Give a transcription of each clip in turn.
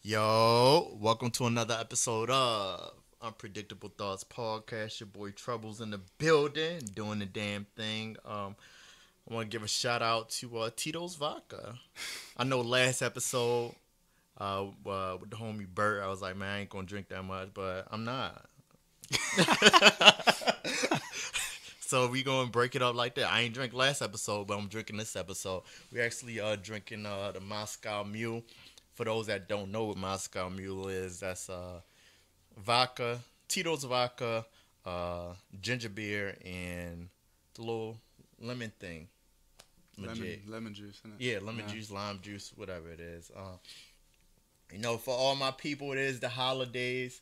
Yo, welcome to another episode of Unpredictable Thoughts Podcast. Your boy Trouble's in the building, doing the damn thing. I want to give a shout out to Tito's Vodka. I know last episode with the homie Bert, I was like, man, I ain't gonna drink that much, but I'm not. So we gonna break it up like that. I ain't drink last episode, but I'm drinking this episode. We actually drinking the Moscow Mule. For those that don't know what Moscow Mule is, that's vodka, Tito's vodka, ginger beer, and the little lemon thing. Lemon juice, isn't it? Yeah, lemon juice, lime juice, whatever it is. For all my people, it is the holidays.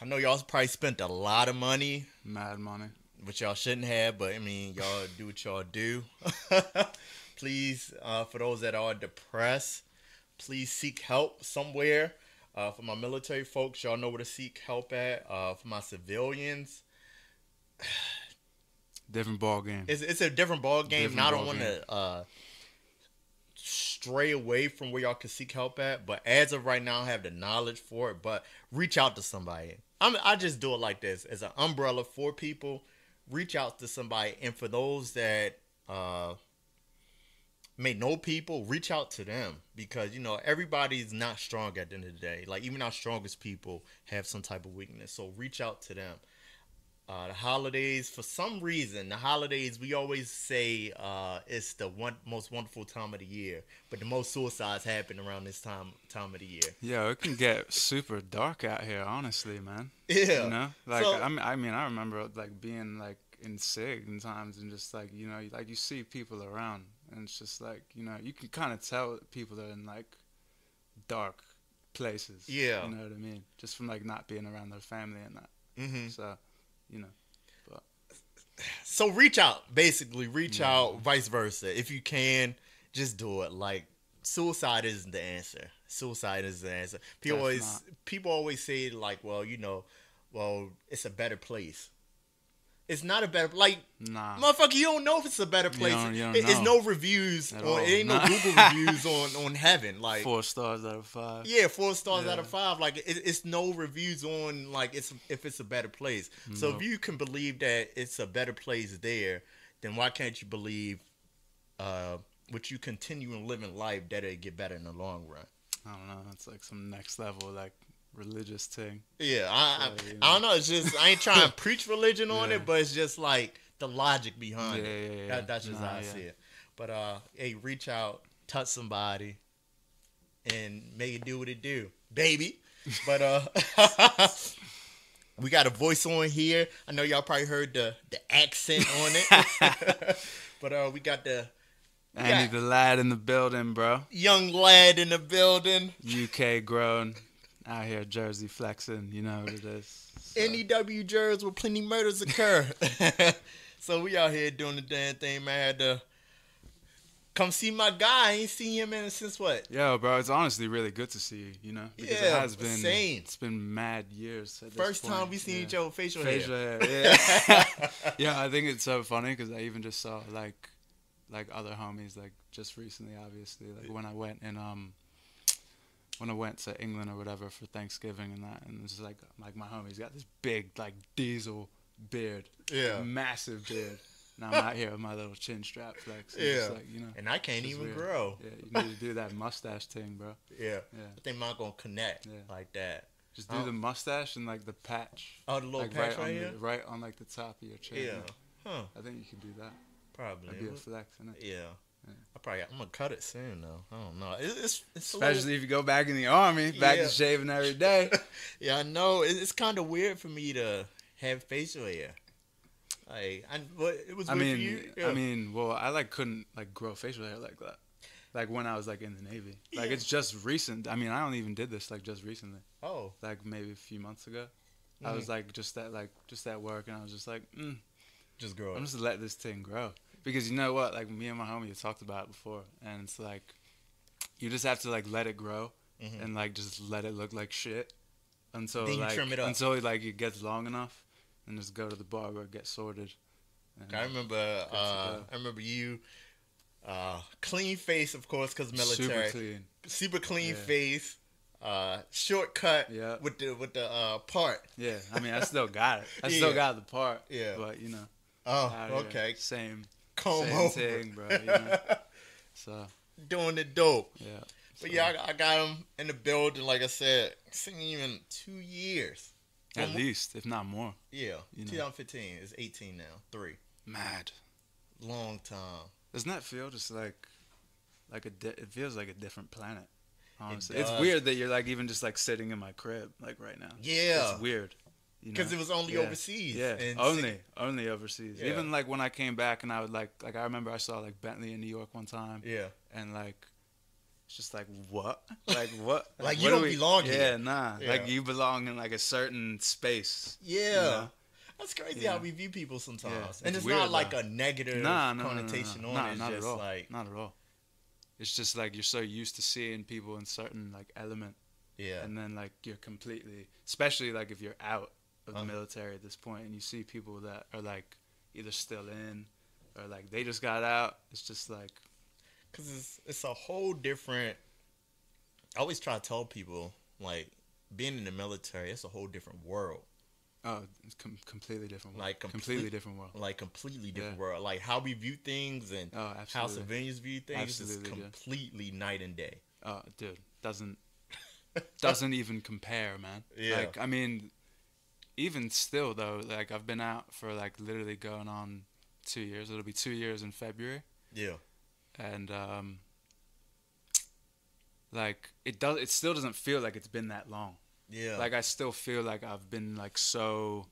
I know y'all probably spent a lot of money. Mad money. Which y'all shouldn't have, but I mean, y'all do what y'all do. Please, for those that are depressed, please seek help somewhere. For my military folks, y'all know where to seek help at. For my civilians, different ball game. It's a different ball game. Now I don't want to stray away from where y'all can seek help at, but as of right now, I have the knowledge for it. But reach out to somebody. I just do it like this as an umbrella for people. Reach out to somebody, and for those that may know people, reach out to them, because everybody's not strong at the end of the day. Like, even our strongest people have some type of weakness, so reach out to them. The holidays, for some reason, we always say it's the most wonderful time of the year, but the most suicides happen around this time of the year. Yeah, it can get super dark out here, honestly, man. Yeah, I remember being in SIG in times, and just you see people around, and it's just you can kind of tell people are in dark places. Yeah, you know what I mean, just from not being around their family and that. Mm-hmm. But so reach out, basically reach out, vice versa. If you can, just do it. Suicide isn't the answer. People always say well, it's a better place. It's not a better, nah, motherfucker. You don't know if it's a better place. You don't It's know. no reviews At on. all. It ain't no Google reviews on heaven. 4 stars out of 5. Yeah, 4 stars out of 5. It's no reviews on if it's a better place. So if you can believe that it's a better place there, then why can't you believe, would you continue and living life that it'll get better in the long run? I don't know. It's some next level religious thing. Yeah, I don't know. It's just, I ain't trying to preach religion on it, but it's just the logic behind it. Yeah. That's just how I see it. But hey, reach out, touch somebody, and make it do what it do, baby. But we got a voice on here. I know y'all probably heard the accent on it. But we got Andy the lad in the building, bro. Young lad in the building. UK grown. Out here, Jersey flexing, you know what it is. So. NEW Jersey where plenty murders occur. So we out here doing the damn thing, man. I had to come see my guy. I ain't seen him since what? Yo, bro, it's honestly really good to see you, because it has been same. It's been mad years. At First this time point. we seen each other facial hair. Yeah. Yeah, I think it's so funny because I even just saw other homies just recently, obviously, when I went to England or whatever for Thanksgiving and that, and it's just my homie's got this big diesel beard, massive beard. Now I'm out here with my little chin strap flex. And and I can't even weird. grow. Yeah, you need to do that mustache thing, bro. Yeah. I think mine gonna connect like that. Just do the mustache and the patch. Oh, the little patch right here, right on the top of your chin. Yeah. Huh. I think you can do that. Probably. That'd be a flex, isn't it? Yeah. I'm gonna cut it soon though. I don't know. It's especially if you go back in the army, back to shaving every day. Yeah, I know. It's kind of weird for me to have facial hair. It was weird for you. Yeah. I mean, well, I couldn't grow facial hair like that. When I was in the Navy. It's just recent. I mean, I only even did this just recently. Oh. Maybe a few months ago. I was just at work, and I was just just grow it. I'm just gonna let this thing grow. Because you know what, me and my homie have talked about it before, and it's you just have to let it grow, and just let it look like shit until then you trim it up. until it gets long enough, and just go to the barber, get sorted. I remember you Clean face, of course, because military. Super clean face. shortcut Yeah. with the part. Yeah, I mean, I still got it. I Yeah. still got the part. Yeah. But, you know, Oh, out here, okay. same Comb same over. thing, bro. You know? So, Doing it dope. yeah. But So, yeah, I got him in the building. Like I said, seen him in 2 years. at least, if not more. Yeah, You know. 2015 is 18 now. 3 Mad. long time. Doesn't that feel just like it feels like a different planet? Honestly, It it's does. weird that you're like even just like sitting in my crib like right now. Yeah, It's weird. You know? because it was only Yeah. overseas. Yeah, And only overseas. Yeah. Even like when I came back and I would like I remember I saw like Bentley in New York one time. Yeah, And like it's just like what? Like what? Like, you what do don't belong yeah, here. nah. Yeah. Like you belong in like a certain space. yeah. You know? That's crazy Yeah. how we view people sometimes. Yeah, And it's it's not weird, like though. a negative Nah, no, connotation no. on Nah, it. It's not just at all. like, Not at all. It's just like you're so used to seeing people in certain like element, yeah, and then like you're completely, especially like if you're out of the Uh-huh. military at this point, and you see people that are like either still in or like they just got out. It's just like because it's a whole different. I always try to tell people, like, being in the military, it's a whole different world. oh, it's completely different. World. Like, completely different world. Like, completely different Yeah. world. Like, how we view things and Oh, how absolutely. civilians view things is Absolutely, yeah. completely night and day. Oh, dude, doesn't even compare, man. Yeah. Like, I mean, even still though, like I've been out for like literally going on 2 years. It'll be 2 years in February, Yeah. and like it still doesn't feel like it's been that long. Yeah. Like I still feel like I've been like so,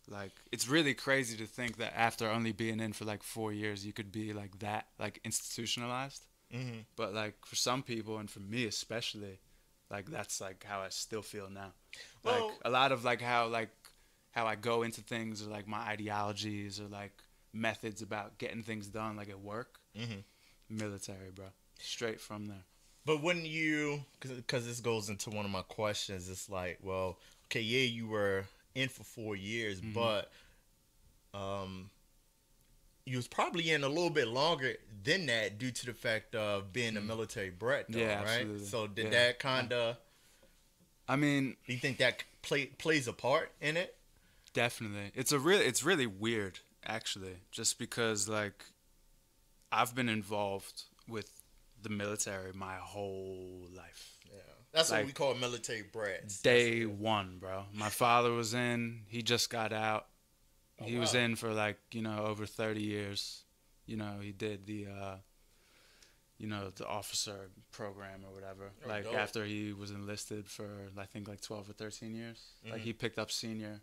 like it's really crazy to think that after only being in for like 4 years, you could be like that, like institutionalized. Mm-hmm. But like for some people and for me especially, like that's like how I still feel now. Like Well- a lot of like how I go into things or like my ideologies or like methods about getting things done like at work. Mm-hmm. Military, bro. Straight from there. But when you, because this goes into one of my questions, it's like, well, okay, yeah, you were in for 4 years, Mhm. but you was probably in a little bit longer than that due to the fact of being a military brat, though, Yeah, right? absolutely. So did Yeah. that kind of, I mean, do you think that plays a part in it? definitely. It's really weird actually, just because like I've been involved with the military my whole life. Yeah. That's what Like, we call military brats. Day one, bro. My father was in. He just got out. Oh, He was wow. in for like, over 30 years. He did the the officer program or whatever. Oh, like dope. after he was enlisted for I think like 12 or 13 years. Like Mhm. he picked up senior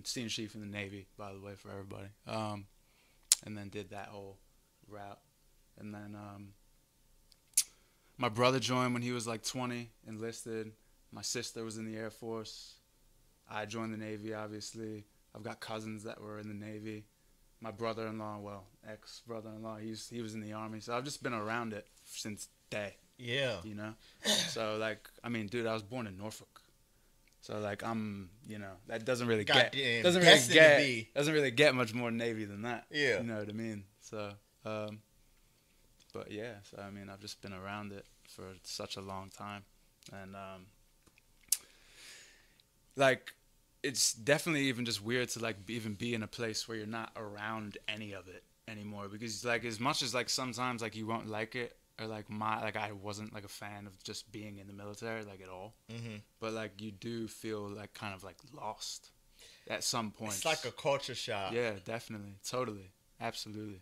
chief in the Navy, by the way, for everybody. And then did that whole route. And then my brother joined when he was like 20, enlisted. My sister was in the Air Force. I joined the Navy, obviously. I've got cousins that were in the Navy. My brother-in-law, well, ex-brother-in-law, he was in the Army. So I've just been around it since day, Yeah. So, like, I mean, dude, I was born in Norfolk. So, like, that doesn't really Goddamn, doesn't destined to be. really get much more Navy than that. Yeah. You know what I mean? So, but yeah, so I mean, I've just been around it for such a long time, and like, it's definitely even just weird to like even be in a place where you're not around any of it anymore, because like as much as like sometimes like you won't like it, or like I wasn't like a fan of just being in the military like at all, Mm-hmm. but like you do feel like kind of like lost at some point. It's like a culture shock. Yeah, definitely, totally, absolutely.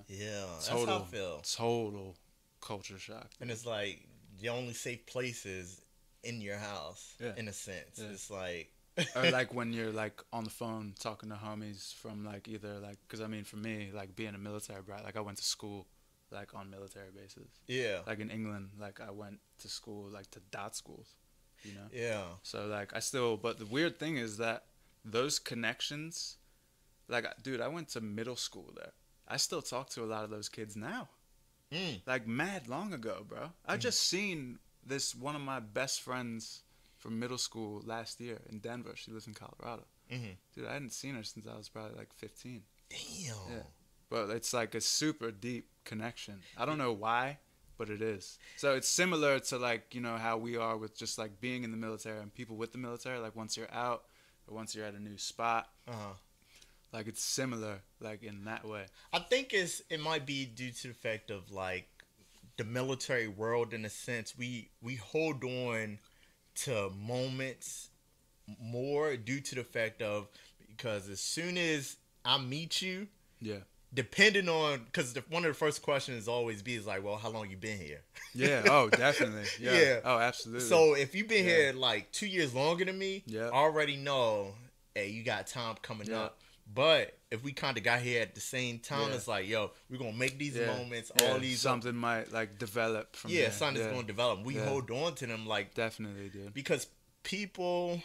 Yeah. That's Total, how I feel. total culture shock. And it's like the only safe place is in your house, Yeah. in a sense. Yeah. It's like, Or like when you're like on the phone talking to homies from like either like, because I mean for me, like being a military brat, like I went to school like on military bases. yeah, Like in England, like I went to school like to dot schools, yeah, So like but the weird thing is that those connections, like dude, I went to middle school there. I still talk to a lot of those kids now. Like mad long ago, bro. I just seen this one of my best friends from middle school last year in Denver. She lives in Colorado. Mm-hmm. Dude, I hadn't seen her since I was probably like 15. Damn. Yeah. But it's like a super deep connection. I don't know why, but it is. So it's similar to like, you know, how we are with just like being in the military and people with the military. Like once you're out or once you're at a new spot, like it's similar, like in that way. I think it might be due to the fact of like the military world in a sense. We hold on to moments more due to the fact of because as soon as I meet you, Yeah. depending on because one of the first questions always be is like, well, how long you been here? Yeah. Oh, definitely. Yeah. Yeah. Oh, absolutely. So if you've been here like 2 years longer than me, Yeah. I already know, hey, you got time coming up. But if we kind of got here at the same time, it's like, yo, we're gonna make these moments, all these something might like develop from there. something's gonna develop. We hold on to them like definitely, dude. Because people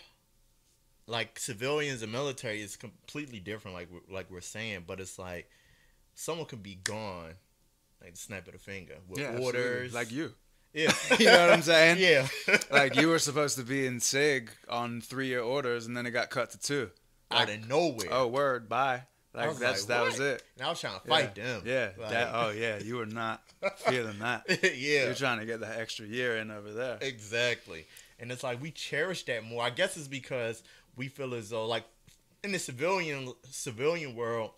like civilians and military is completely different, like we're saying, but it's like someone could be gone, like the snap of the finger with orders, like you. Yeah, You know what I'm saying? Yeah, like you were supposed to be in SIG on 3-year orders, and then it got cut to 2. Like, out of nowhere. Oh, word, bye. Like that was it. And I was trying to fight them. Yeah. Like, you were not feeling that. Yeah, You're trying to get that extra year in over there. Exactly. And it's like we cherish that more. I guess it's because we feel as though like in the civilian world,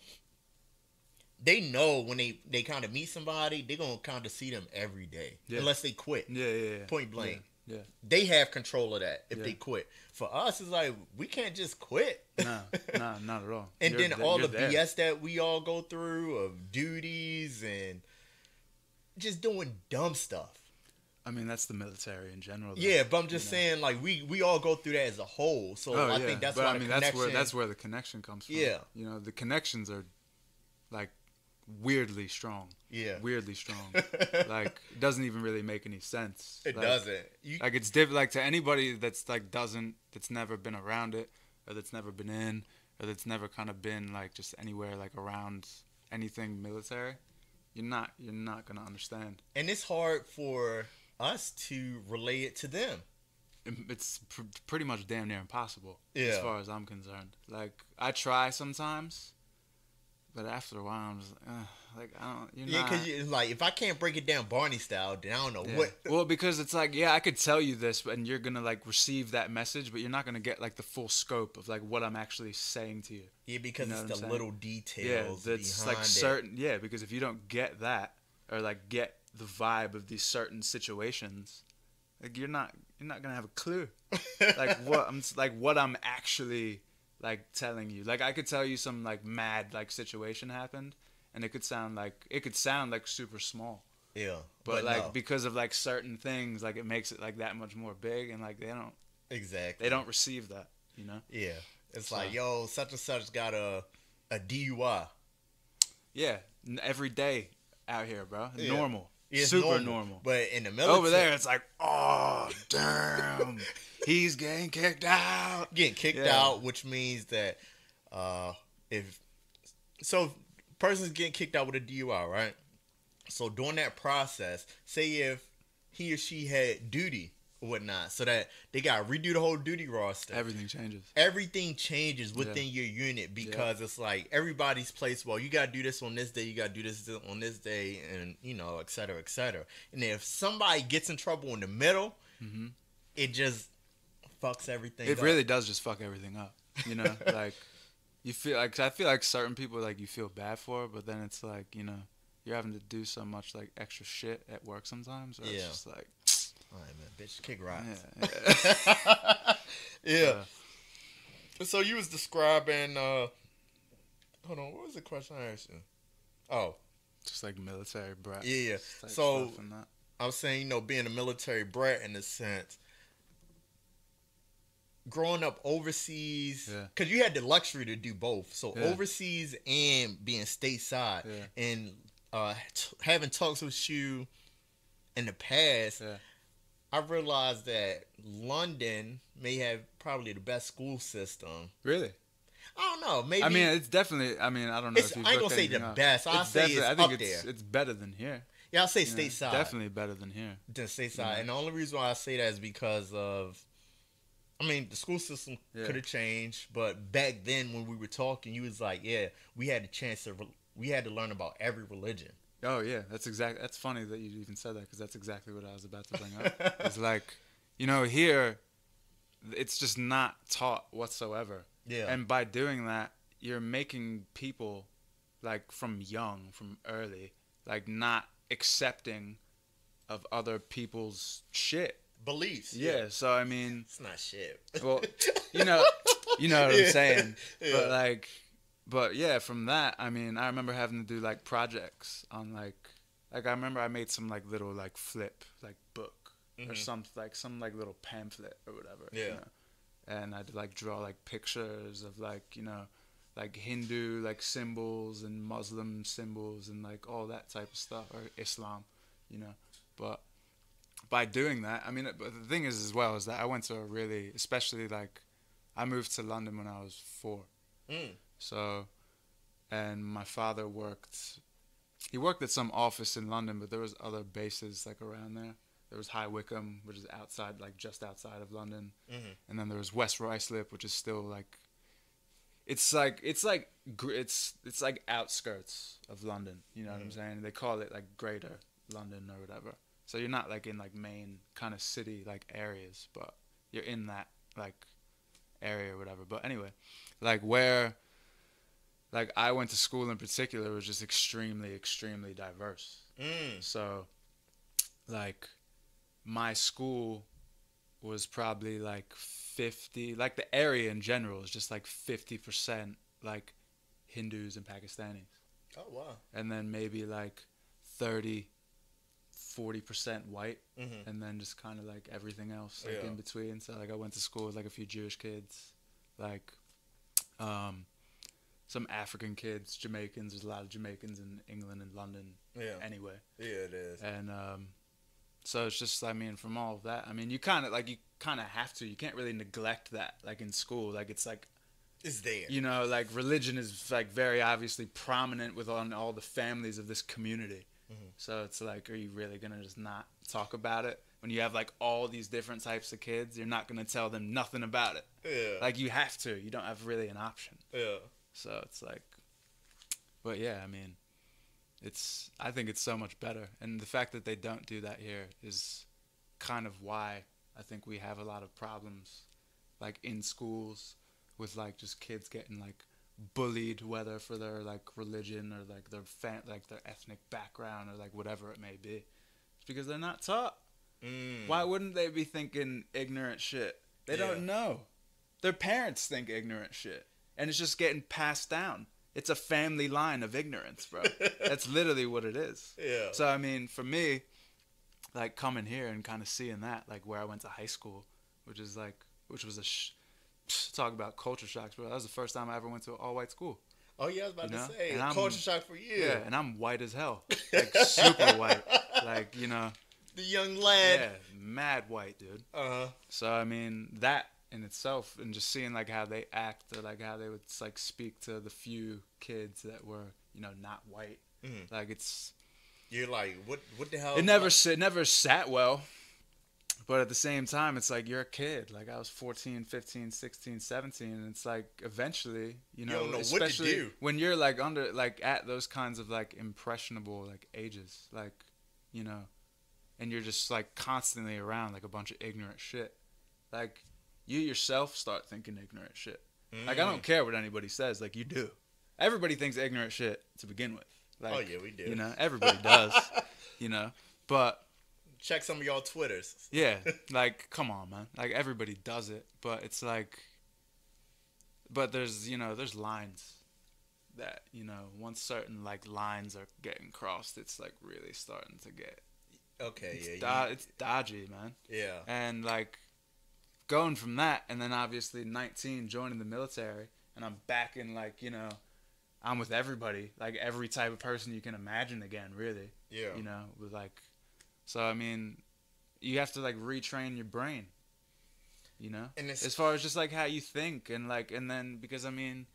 they know when they kind of meet somebody, they're gonna kind of see them every day, unless they quit. Yeah. Point blank. Yeah. They have control of that if they quit. For us, it's like we can't just quit. Nah, not at all. And then all the BS that we all go through of duties and just doing dumb stuff. I mean, that's the military in general. Though, yeah, but I'm just saying, like we all go through that as a whole. So I think that's why the connection. that's where the connection comes from. Yeah, you know, the connections are like weirdly strong. Yeah, weirdly strong. Like it doesn't even really make any sense. It like, doesn't. Like it's different. Like to anybody that's like that's never been around it, or that's never been in, or that's never kind of been like just anywhere like around anything military. You're not gonna understand. And it's hard for us to relate it to them. It's pretty much damn near impossible as far as I'm concerned. Like I try sometimes, but after a while I'm just like I don't. Because like if I can't break it down Barney style, then I don't know what. Well, because it's like I could tell you this, and you're gonna like receive that message, but you're not gonna get like the full scope of like what I'm actually saying to you. Yeah, because it's the little details. Yeah, that's behind like certain. Yeah, because if you don't get that or like get the vibe of these certain situations, like you're not gonna have a clue. what I'm actually like telling you. Like I could tell you some like mad like situation happened, and it could sound like super small. Yeah, but like no. Because of like certain things, like it makes it like that much more big, and like they don't receive that, you know. Yeah, it's like yo, such and such got a DUI. Yeah, every day out here, bro. Yeah. Normal. It's super normal. But in the military, over there, it's like, oh damn, he's getting kicked out. Out, which means that if person's getting kicked out with a DUI, right? So during that process, say if he or she had duty or whatnot, so that they got to redo the whole duty roster. Everything changes within your unit because it's like everybody's placed. Well, you got to do this on this day. You got to do this on this day, and et cetera, et cetera. And if somebody gets in trouble in the middle, it just fucks everything up. It really does just fuck everything up. You know, like you feel like I feel like certain people like you feel bad for, but then it's like you're having to do so much like extra shit at work sometimes. Or it's just like. All right, man, bitch, kick rocks. Yeah. So you was describing. Hold on, what was the question I asked you? Oh, just like military brat. Yeah. So I was saying, being a military brat in a sense, growing up overseas, because you had the luxury to do both. So overseas and being stateside, and having talks with you in the past. I realized that London may have probably the best school system. Really? I don't know. Maybe. I mean, it's definitely. I mean, I don't know. I ain't gonna say the best. I say it's up there. It's better than here. Yeah, I'll say stateside. Definitely better than here. Than stateside, and the only reason why I say that is because of. I mean, the school system could have changed, but back then when we were talking, you was like, "Yeah, we had a chance to. We had to learn about every religion." Oh yeah, that's funny that you even said that because that's exactly what I was about to bring up. It's like, here it's just not taught whatsoever. Yeah. And by doing that, you're making people like from early, like not accepting of other people's shit. Beliefs. Yeah, so I mean, it's not shit. well, you know, you know what I'm saying. Yeah. But yeah, from that, I mean, I remember having to do like projects on like I remember I made some like little like flip like book or some like little pamphlet or whatever. Yeah. And I'd like draw like pictures of like like Hindu like symbols and Muslim symbols and like all that type of stuff, or Islam, But by doing that, I mean, but the thing is as well is that I went to a really, especially like, I moved to London when I was 4. Mm. So, and my father he worked at some office in London, but there was other bases like around there. There was High Wycombe, which is outside, like just outside of London, and then there was West Ruislip, which is still like, it's like outskirts of London. You know what I'm saying? They call it like Greater London or whatever. So you're not like in like main kind of city like areas, but you're in that like area or whatever. But anyway, like where like I went to school in particular was just extremely, extremely diverse. So like my school was probably like 50, like the area in general is just like 50% like Hindus and Pakistanis. Oh wow. And then maybe like 30-40% white, and then just kind of like everything else like in between. So like I went to school with like a few Jewish kids, like some African kids, Jamaicans. There's a lot of Jamaicans in England and London. Yeah. Anyway. Yeah, it is. And so it's just, I mean, from all of that, I mean, you kind of have to. You can't really neglect that, like in school. Like it's there. Like religion is like very obviously prominent within all the families of this community. So it's like, are you really gonna just not talk about it when you have like all these different types of kids? You're not gonna tell them nothing about it. Yeah. Like you have to. You don't have really an option. Yeah. So it's like, but yeah, I mean, I think it's so much better. And the fact that they don't do that here is kind of why I think we have a lot of problems, like in schools, with like just kids getting like bullied, whether for their like religion or like their their ethnic background or like whatever it may be. It's because they're not taught. Why wouldn't they be thinking ignorant shit? They don't know. Their parents think ignorant shit, and it's just getting passed down. It's a family line of ignorance, bro. That's literally what it is. Yeah. So I mean, for me, like coming here and kind of seeing that, like where I went to high school, which was talk about culture shocks, bro. That was the first time I ever went to an all-white school. Oh yeah, I was about to say, culture shock for you. Yeah, and I'm white as hell, like super white, like the young lad. Yeah, mad white, dude. So I mean that in itself, and just seeing like how they act or like how they would like speak to the few kids that were not white, like you're like what the hell? It never sat well. But at the same time, it's like you're a kid. Like I was 14, 15, 16, 17, and it's like eventually, you don't know especially what to do when you're like at those kinds of like impressionable like ages, like and you're just like constantly around like a bunch of ignorant shit. Like you yourself start thinking ignorant shit. Like I don't care what anybody says. Like you do. Everybody thinks ignorant shit to begin with. Like, oh yeah, we do. Everybody does. But check some of y'all Twitters. Yeah, like come on, man. Like everybody does it, but it's like, but there's there's lines that once certain like lines are getting crossed, it's like really starting to get it's dodgy, man. Yeah. And like going from that, and then obviously 19 joining the military, and I'm back in like I'm with everybody, like every type of person you can imagine again, really. Yeah. With like. So I mean, you have to like retrain your brain, and as far as just like how you think and then because I mean,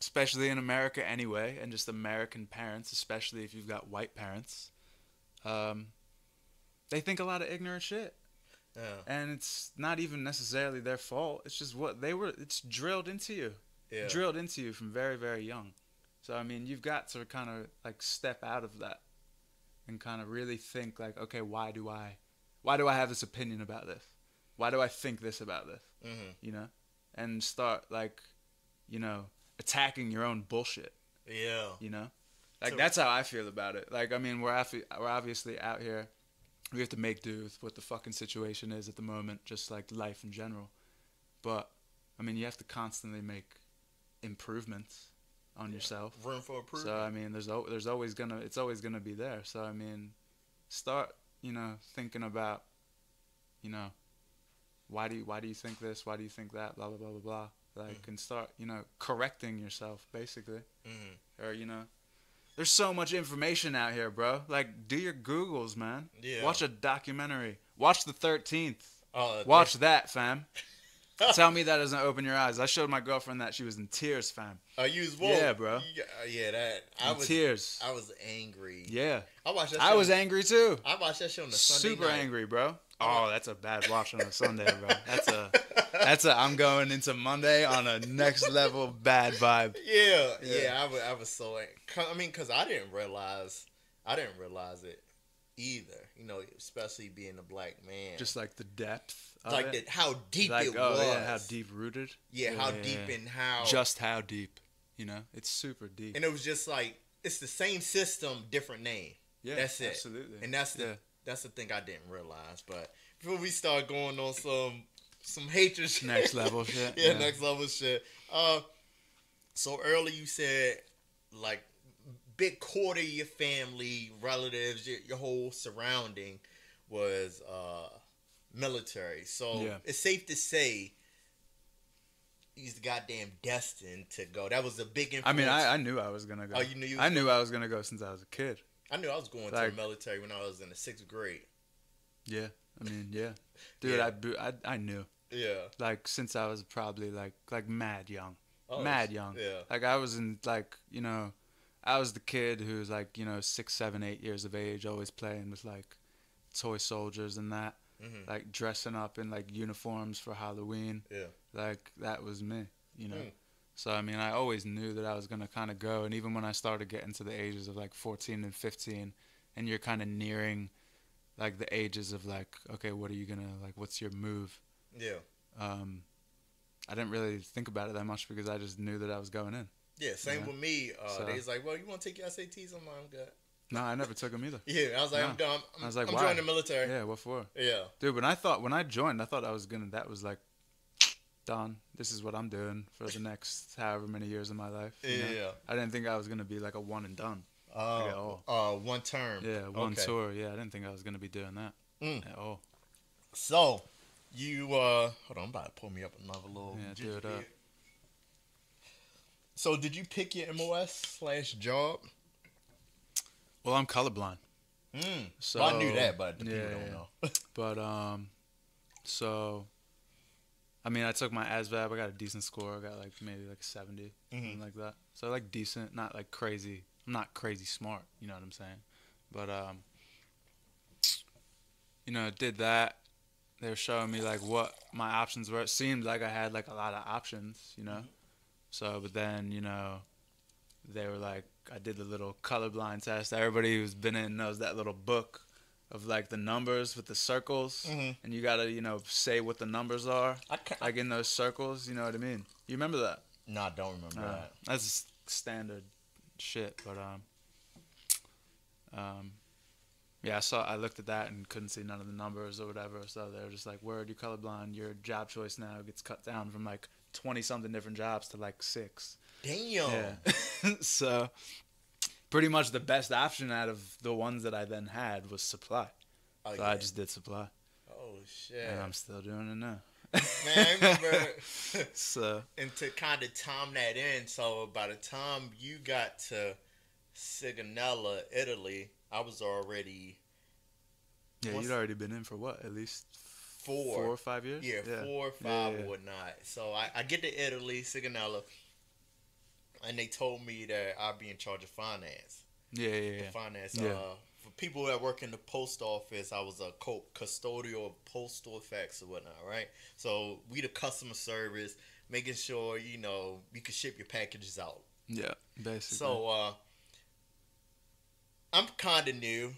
especially in America anyway, and just American parents, especially if you've got white parents, they think a lot of ignorant shit. Yeah. And it's not even necessarily their fault. It's just what it's drilled into you. Yeah. Drilled into you from very, very young. So I mean, you've got to kind of like step out of that and kind of really think like, okay, why do I have this opinion about this? Why do I think this about this? Mm-hmm. You know, and start like, you know, attacking your own bullshit. Yeah. You know, like that's how I feel about it. Like I mean, we're obviously out here. We have to make do with what the fucking situation is at the moment, just like life in general. But I mean, you have to constantly make improvements on yourself. Room for improvement. So I mean, there's always gonna be there. So I mean, start thinking about why do you think this? Why do you think that? Blah blah blah blah blah. Like and start correcting yourself basically. Mm-hmm. Or there's so much information out here, bro. Like do your Googles, man. Yeah. Watch a documentary. Watch the 13th. Oh, Watch that, fam. Tell me that doesn't open your eyes. I showed my girlfriend that. She was in tears, fam. You was woke. Yeah, bro. Yeah, that. I was tears. I was angry. Yeah. I watched that. I was angry too. I watched that show on a Sunday Super night. angry, bro. Oh, that's a bad watch on a Sunday, bro. That's a. I'm going into Monday on a next level bad vibe. Yeah. I was so angry. I mean, cause I didn't realize it either. Especially being a black man. Just like the depth. Like how deep like, it was. Yeah, how deep rooted. Yeah, how deep and how. Just how deep. It's super deep. And it was just like it's the same system, different name. Yeah, that's it. Absolutely. And that's the thing I didn't realize. But before we start going on some hatred shit, next level shit. yeah, next level shit. So earlier you said like big quarter of your family, relatives, your whole surrounding was military. So it's safe to say he's goddamn destined to go. That was a big influence. I mean, I knew I was gonna go. Oh, you knew you? I knew I was gonna go since I was a kid. I knew I was going to the military when I was in the 6th grade. Yeah, I mean, yeah, dude, Yeah. I knew. Yeah. Like since I was probably like mad young, Oh, mad young. Yeah. Like I was in like I was the kid who was like 6, 7, 8 years of age, always playing with like toy soldiers and that. Mm-hmm. Like dressing up in like uniforms for Halloween. Yeah. Like that was me, So I mean, I always knew that I was gonna kind of go, and even when I started getting to the ages of like 14 and 15, and you're kind of nearing like the ages of like, okay, what are you gonna like? What's your move? Yeah. I didn't really think about it that much because I just knew that I was going in. Yeah, same with me. They was like, well, you want to take your SATs? I'm like, I'm good. No, I never took them either. Yeah, I was like, No. I'm done. I was like, I'm why? joining the military. Yeah, what for? Yeah. Dude, when I joined, I thought that was like, done. This is what I'm doing for the next however many years of my life. Yeah. I didn't think I was gonna be like a one and done. One term. Yeah, one tour. Yeah, I didn't think I was gonna be doing that at all. So, you hold on, I'm about to pull me up another little. Yeah, do it up. So, did you pick your MOS/job? Well, I'm colorblind. So well, I knew that, but the people don't know. But so I mean, I took my ASVAB. I got a decent score. I got like maybe like 70, something like that. So like decent, not like crazy. I'm not crazy smart. You know what I'm saying? But did that. They were showing me like what my options were. It seemed like I had like a lot of options. So but then they were like, I did the little colorblind test. Everybody who's been in knows that little book of like the numbers with the circles, and you gotta say what the numbers are, like in those circles. You know what I mean? You remember that? No, I don't remember that. That's standard shit. But yeah, I looked at that and couldn't see none of the numbers or whatever. So they were just like, "Word, you're colorblind. Your job choice now gets cut down from like 20 something different jobs to like 6." Damn. Yeah. So pretty much the best option out of the ones that I then had was supply. So I just did supply. Oh shit. And I'm still doing it now. Man, I remember. So. And to kind of time that in, so by the time you got to Sigonella, Italy, I was already. Yeah, you'd already been in for what? At least 4 or 5 years? Yeah, 4 or 5 or whatnot. So I get to Italy, Sigonella, and they told me that I'd be in charge of finance. Yeah. Finance. For people that work in the post office, I was a custodial of postal effects or whatnot, right? So we the customer service, making sure, you could ship your packages out Yeah, basically. So I'm kind of new.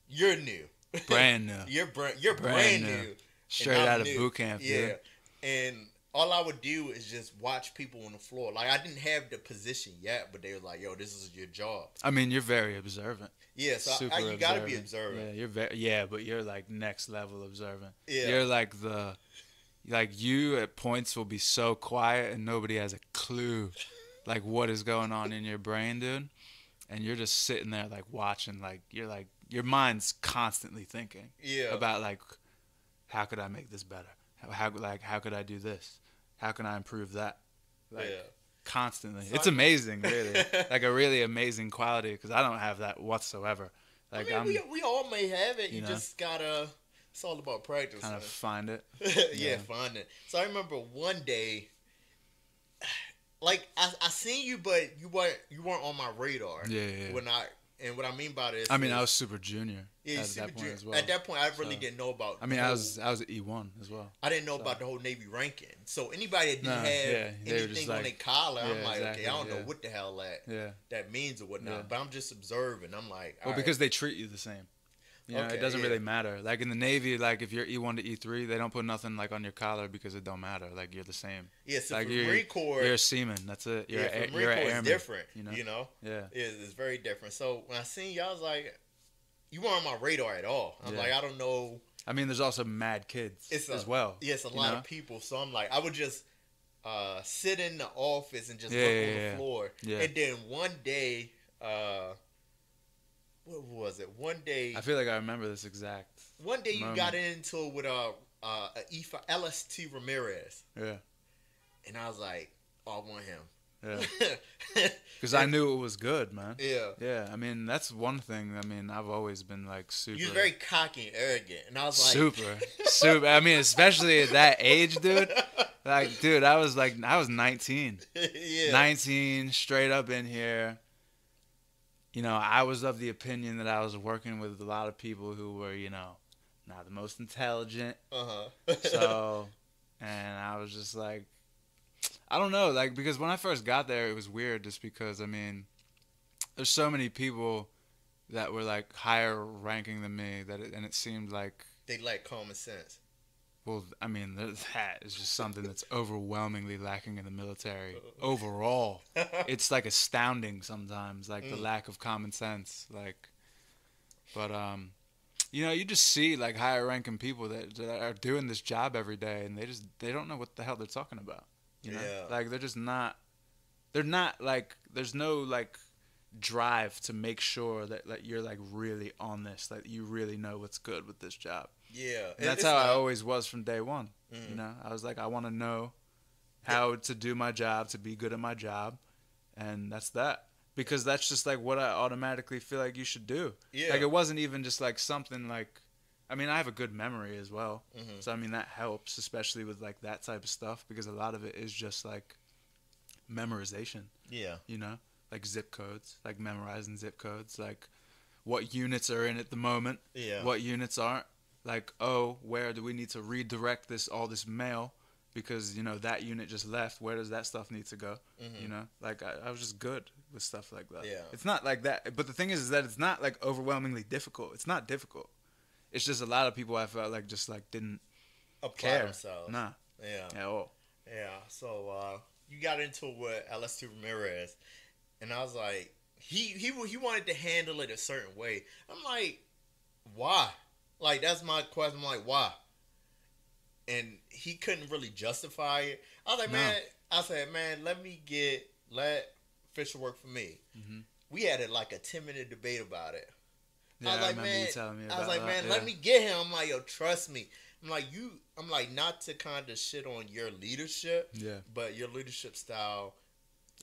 You're new. Brand new. You're brand new. And Straight I'm out of new. boot camp, Yeah. dude. And all I would do is just watch people on the floor. Like, I didn't have the position yet, but they were like, "Yo, this is your job." I mean, you're very observant. Yeah, so Super you gotta be observant. Yeah, you're very. Yeah, but you're like next level observant. Yeah. You're like you at points will be so quiet and nobody has a clue, like what is going on in your brain, dude. And you're just sitting there like watching, like you're like your mind's constantly thinking. Yeah. About like, how could I make this better? How could I do this? How can I improve that? Like, yeah. Constantly. It's amazing, really. Like a really amazing quality because I don't have that whatsoever. Like I mean, we all may have it. You know? just gotta. It's all about practice. Kind of find it. Yeah, find it. So I remember one day, like I seen you, but you weren't on my radar. Yeah. And what I mean by this, I mean, I was super junior at super that point junior. as well. At that point, I really didn't know about. I mean, I was at E1 as well. I didn't know about the whole Navy ranking. So anybody that didn't have anything on their collar, I'm like, okay, I don't know what the hell that means or whatnot. Yeah. But I'm just observing. I'm like, well, because they treat you the same. You know, it doesn't really matter. Like in the Navy, like if you're E1 to E3, they don't put nothing like on your collar because it don't matter. Like you're the same. Yeah, so like for the Marine Corps, you're a seaman. That's it. You're for the Marine you're Corps, an airman. It's different. You know? Yeah. It's very different. So when I seen you, I was like, you weren't on my radar at all. I'm like, I don't know. I mean, there's also mad kids as well. Yeah, it's a lot of people. So I'm like, I would just sit in the office and just look on the floor. Yeah. And then one day, what was it? One day, I feel like I remember this exact. One day you got into it with a Tr0ubl3s. Yeah. And I was like, oh, I want him. Yeah. Because I knew it was good, man. Yeah. Yeah. I mean, that's one thing. I mean, I've always been like super. You're very cocky and arrogant, and I was like, super. I mean, especially at that age, dude. Like, dude, I was 19. Yeah. 19, straight up in here. You know, I was of the opinion that I was working with a lot of people who were, you know, not the most intelligent. So, and I was just like, I don't know, like, because when I first got there, it was weird just because, I mean, there's so many people that were, like, higher ranking than me and it seemed like... They lack common sense. Well, I mean, that is just something that's overwhelmingly lacking in the military overall. It's, like, astounding sometimes, like, the lack of common sense, like, but, you know, you just see, like, higher ranking people that are doing this job every day, and they don't know what the hell they're talking about. You know? Like, they're not, like, there's no, like, drive to make sure that you're, like, really on this, like, you really know what's good with this job. Yeah. And that's how I always was from day one. You know, I was like, I want to know how to do my job, to be good at my job, and that's that. Because that's just, like, what I automatically feel like you should do. Yeah. Like, it wasn't even just, like, something, like, I mean, I have a good memory as well. So, I mean, that helps, especially with, like, that type of stuff, because a lot of it is just, like, memorization. Yeah. You know? Like, zip codes. Like, memorizing zip codes. Like, what units are in at the moment. Yeah. What units aren't. Like, oh, where do we need to redirect all this mail? Because, you know, that unit just left. Where does that stuff need to go? You know? Like, I was just good with stuff like that. Yeah. It's not like that. But the thing is that it's not, like, overwhelmingly difficult. It's not difficult. It's just a lot of people I felt like just, like, didn't apply themselves. Nah. Yeah. At all. Yeah. So, you got into it with Tr0ubl3s, and I was like, he wanted to handle it a certain way. I'm like, why? Like, that's my question. I'm like, why? And he couldn't really justify it. I was like, man, let Fisher work for me. We had like a 10-minute debate about it. Yeah, I was like, man, you telling me about let me get him. I'm like, yo, trust me. I'm like, not to kind of shit on your leadership. Yeah. But your leadership style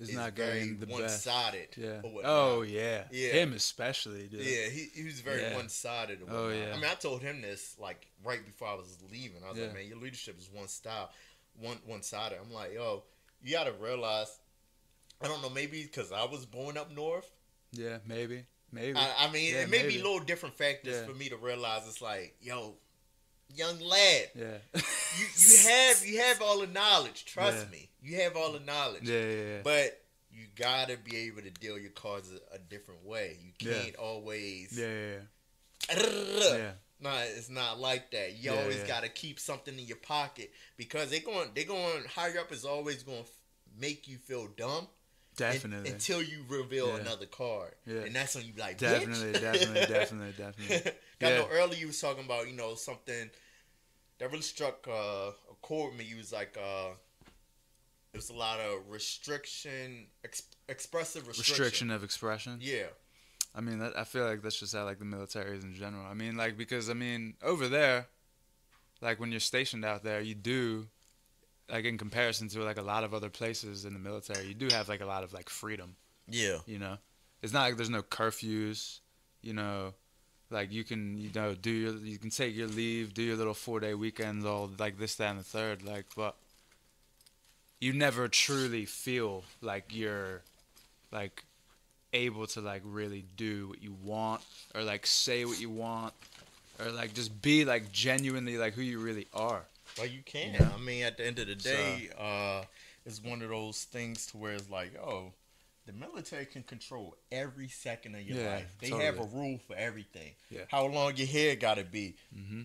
is not very one-sided. Yeah. Oh, yeah. Him especially, dude. Yeah, he was very one-sided. Oh, yeah. I mean, I told him this, like, right before I was leaving. I was like, man, your leadership is one-sided. I'm like, yo, you got to realize, I don't know, maybe because I was born up north. Yeah, maybe. I mean, it may be little different factors for me to realize it's like, yo, young lad. Yeah. you have all the knowledge. Trust me. You have all the knowledge. Yeah. But you gotta be able to deal your cards a different way. You can't always. Yeah. No, it's not like that. You Yeah, always yeah. gotta keep something in your pocket because they going higher up is always going to make you feel dumb. Definitely. Until you reveal another card. Yeah. And that's when you be like, definitely, bitch. definitely. I know earlier you was talking about, something that really struck a chord with me. You was like, there's a lot of expressive restriction of expression. Yeah. I mean, I feel like that's just how, like, the military is in general. I mean, like, because, I mean, over there, like, when you're stationed out there, you do, like, in comparison to, like, a lot of other places in the military, you do have, like, a lot of, like, freedom. Yeah. It's not like there's no curfews, like, you can, you can take your leave, do your little 4-day weekends, all, like, this, that, and the third, like, but you never truly feel like you're, like, able to, like, really do what you want or, like, say what you want or, like, just be, like, genuinely, like, who you really are. Well, you can. Yeah. I mean, at the end of the day, it's one of those things to where it's like, the military can control every second of your life. They have a rule for everything. Yeah. How long your hair got to be. Mm-hmm.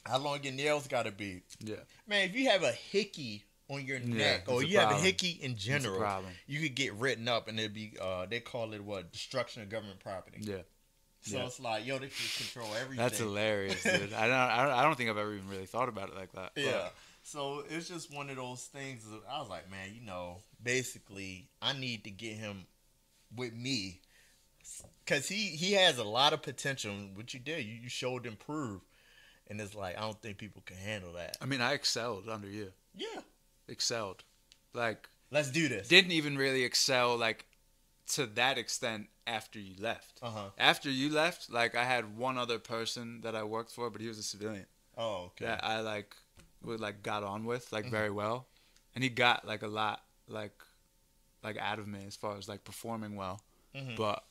How long your nails got to be. Yeah. Man, if you have a hickey on your neck or you have a hickey in general, you could get written up and it'd be, they call it what? Destruction of government property. Yeah. So it's like, they can control everything. That's hilarious, dude. I don't think I've ever even really thought about it like that. Yeah. But. So it's just one of those things. I was like, man, basically, I need to get him with me because he has a lot of potential. What you did, you showed him prove, and it's like I don't think people can handle that. I mean, I excelled under you. Yeah. Excelled. Like, let's do this. Didn't even really excel, like, to that extent after you left. After you left, like, I had one other person that I worked for, but he was a civilian. Oh, okay. That I, like, got on with, like, very well. And he got, like, a lot, like out of me as far as, like, performing well. But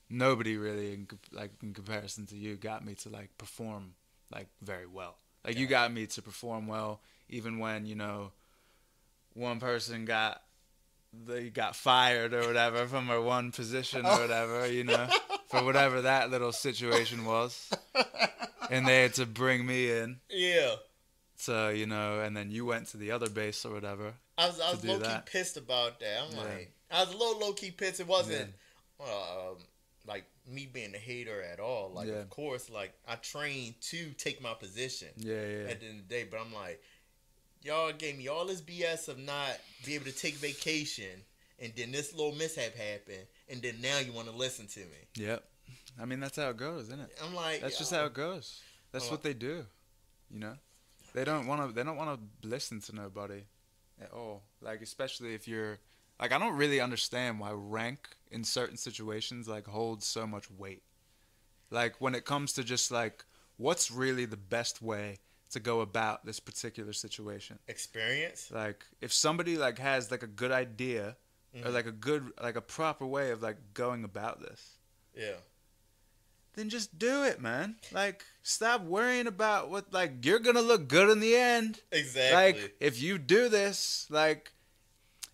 nobody really, in comparison to you, got me to, like, perform, like, very well. Like, you got me to perform well even when, one person got fired or whatever from her one position or whatever, for whatever that little situation was. And they had to bring me in. Yeah. So, and then you went to the other base or whatever. I was low-key pissed about that. I'm like, I was a little low-key pissed. It wasn't, like, me being a hater at all. Like, of course, like, I trained to take my position at the end of the day. But I'm like, y'all gave me all this BS of not be able to take vacation, and then this little mishap happened, and then now you want to listen to me. Yep. I mean, that's how it goes, isn't it? I'm like, that's just how it goes. That's what they do. They don't want to listen to nobody at all. Like, especially if you're, like, I don't really understand why rank in certain situations, like, holds so much weight. Like, when it comes to just, like, what's really the best way to go about this particular situation. Experience? Like, if somebody, like, has, like, a good idea or, like, a proper way of, like, going about this. Yeah. Then just do it, man. Like, stop worrying about what, like, you're gonna look good in the end. Exactly. Like, if you do this, like,